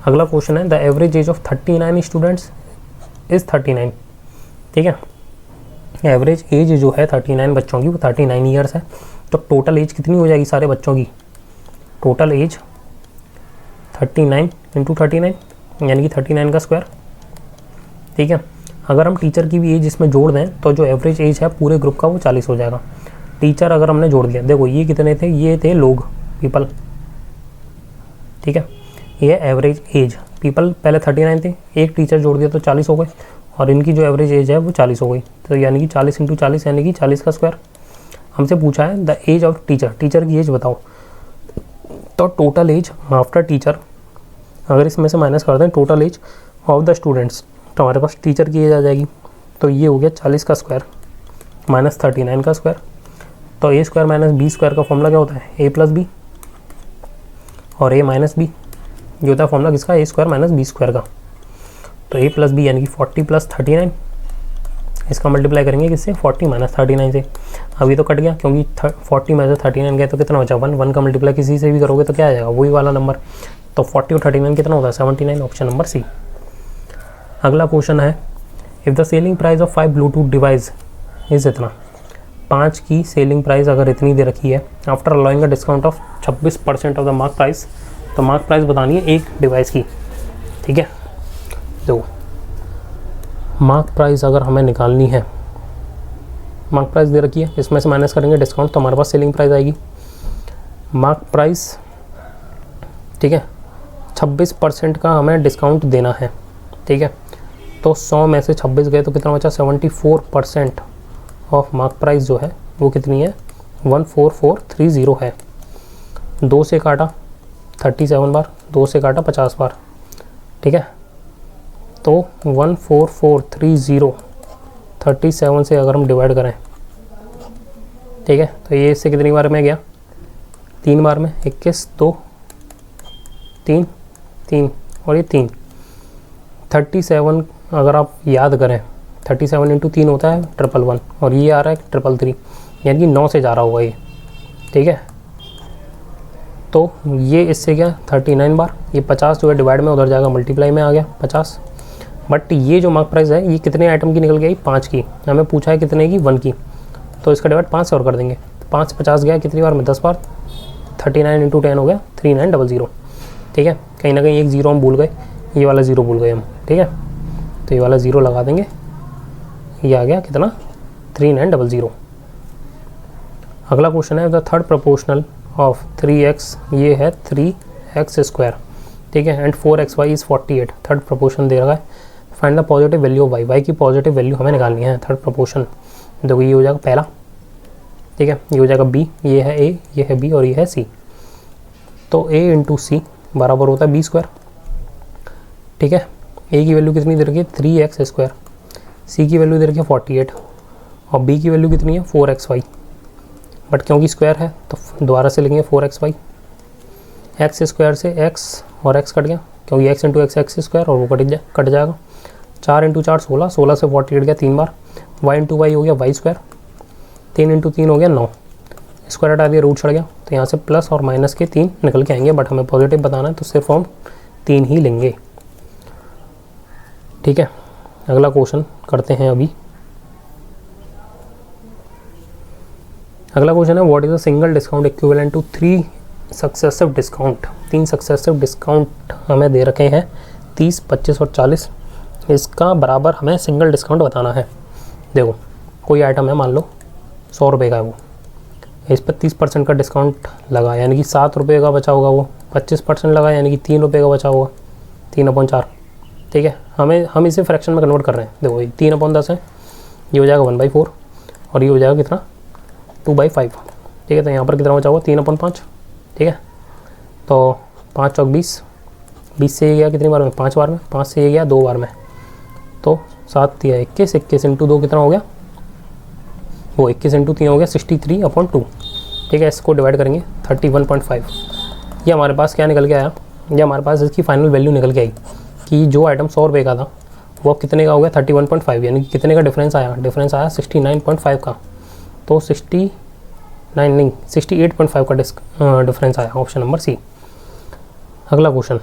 अगला क्वेश्चन है, the average age of 39 students is 39। ठीक है, एवरेज एज जो है 39 बच्चों की वो 39 ईयर्स है। तो टोटल एज कितनी हो जाएगी सारे बच्चों की, टोटल एज 39 × 39 यानी कि 39 का स्क्वायर। ठीक है, अगर हम टीचर की भी एज इसमें जोड़ दें तो जो एवरेज एज है पूरे ग्रुप का वो 40 हो जाएगा। टीचर अगर हमने जोड़ दिया, देखो ये कितने थे, ये थे लोग, पीपल। ठीक है, ये एवरेज एज, पीपल पहले 39 थे, एक टीचर जोड़ दिया तो 40 हो गए, और इनकी जो एवरेज एज है वो 40 हो गई। तो यानी कि 40 × 40 यानी कि 40 का स्क्वायर। हमसे पूछा है the as of teacher, teacher की एज बताओ। तो टोटल एज आफ्टर टीचर, अगर इसमें से माइनस कर दें total age of the students, तो हमारे पास टीचर की एज आ जाएगी। तो ये हो गया 40 का स्क्वायर माइनस 39 का स्क्वायर। तो ए स्क्वायर माइनस बी स्क्वायर का फॉर्मूला क्या होता है, ए प्लस बी, और ए माइनस बी जो होता है फॉर्मूला किसका, ए स्क्वायर माइनस बी स्क्वायर का। तो ए प्लस बी यानी कि 40 + 39, इसका मल्टीप्लाई करेंगे किससे, 40 - 39 से। अभी तो कट गया क्योंकि 40 में से 39 गए तो कितना बचा, 1 का मल्टीप्लाई किसी से भी करोगे तो क्या आ जाएगा, वही वाला नंबर। तो 40 और 39 कितना होता है, 79, ऑप्शन नंबर सी। अगला क्वेश्चन है, if the selling price of 5 Bluetooth device is इतना, 5 की सेलिंग प्राइस अगर इतनी दे रखी है, after allowing a discount of 26% of the mark price. तो मार्क प्राइस बतानी है एक डिवाइस की। ठीक है, तो मार्क प्राइस अगर हमें निकालनी है, मार्क प्राइस दे रखी है, इसमें से माइनस करेंगे डिस्काउंट तो हमारे पास सेलिंग प्राइस आएगी। मार्क प्राइस, ठीक है, 26% का हमें डिस्काउंट देना है। ठीक है, तो 100 में से 26 गए तो कितना बचा, 74% ऑफ मार्क प्राइस जो है वो कितनी है, 14430 है। 2 से काटा 37 बार, 2 से काटा 50 बार। ठीक है, तो 14430 37 से अगर हम डिवाइड करें, ठीक है, तो ये इससे कितनी बार में गया, 3 बार में, 21, 2, 3, 3 और ये 3। 37 अगर आप याद करें, 37 × 3 होता है 111, और ये आ रहा है 333, यानी कि 9 से जा रहा होगा ये। ठीक है, तो ये इससे क्या 39 बार, ये 50 जो है डिवाइड में उधर जाएगा मल्टीप्लाई में आ गया 50। बट ये जो मार्क प्राइस है ये कितने आइटम की निकल गई, 5 की। हमें पूछा है कितने की, 1 की, तो इसका डिवाइड 5 से और कर देंगे। 5 50 गया कितनी बार में, 10 बार, 39 × 10 हो गया 3900। ठीक है, कहीं ना कहीं एक ज़ीरो हम भूल गए, ये वाला ज़ीरो भूल गए हम। ठीक है, तो ये वाला ज़ीरो लगा देंगे, ये आ गया कितना, 3900। अगला क्वेश्चन है, the third proportional of 3x, ये है 3x²। ठीक है, and 4xy is 48। Third proportion दे रखा है, find the positive value of y की पॉजिटिव वैल्यू हमें निकालनी है। थर्ड प्रोपोर्शन देखो, ये हो जाएगा पहला, ठीक है, ये हो जाएगा b, ये है a, ये है b और ये है c। तो a × c बराबर होता है b²। ठीक है, a की वैल्यू कितनी दे रखी है, 3x², c की वैल्यू दे रखी है 48 और b की वैल्यू कितनी है, 4xy। बट क्योंकि स्क्वायर है तो दोबारा से लिखेंगे 4xy। x² से x और x कट गया क्योंकि x × x x² और वो कट जाएगा। 4 × 4 16, 16 से 48 गया 3 बार। y × y हो गया y², 3 × 3 हो गया 9, स्क्वायर हटा दिया, रूट चढ़ गया, तो यहाँ से प्लस और माइनस के 3 निकल के आएंगे, बट हमें पॉजिटिव बताना है तो सिर्फ हम 3 ही लेंगे। ठीक है, अगला क्वेश्चन करते हैं अभी। अगला क्वेश्चन है, what is a single discount equivalent to 3 successive discount. 3 successive discount हमें दे रखे हैं, 30, 25 और 40। इसका बराबर हमें सिंगल डिस्काउंट बताना है। देखो कोई आइटम है, मान लो 100 रुपये का है वो, इस पर 30% का डिस्काउंट लगा, यानी कि 7 रुपये का बचा होगा, वो 25% लगा, यानी कि 3 रुपये का बचा होगा, 3/4। ठीक है, हम इसे फ्रैक्शन में कन्वर्ट कर रहे हैं। देखो ये 3/10 है, ये हो जाएगा 1/4 और ये हो जाएगा कितना 2/5। ठीक है, तो यहाँ पर कितना बचा होगा 3/5। ठीक है, तो 5 चौक 20, 20 से ये गया कितनी बार में 5 बार में, 5 से ये गया 2 बार में, तो 7 या 21, 21 इंटू 2 कितना हो गया, वो 21 इंटू 3 हो गया 63/2। ठीक है, इसको डिवाइड करेंगे 31.5। ये हमारे पास क्या निकल के आया, ये हमारे पास इसकी फाइनल वैल्यू निकल के आई कि जो आइटम 100 रुपये का था वो कितने का हो गया 31.5, यानी कि कितने का डिफरेंस आया, डिफरेंस आया 69.5 का। तो 68.5 का डिफरेंस आया, ऑप्शन नंबर सी। अगला क्वेश्चन,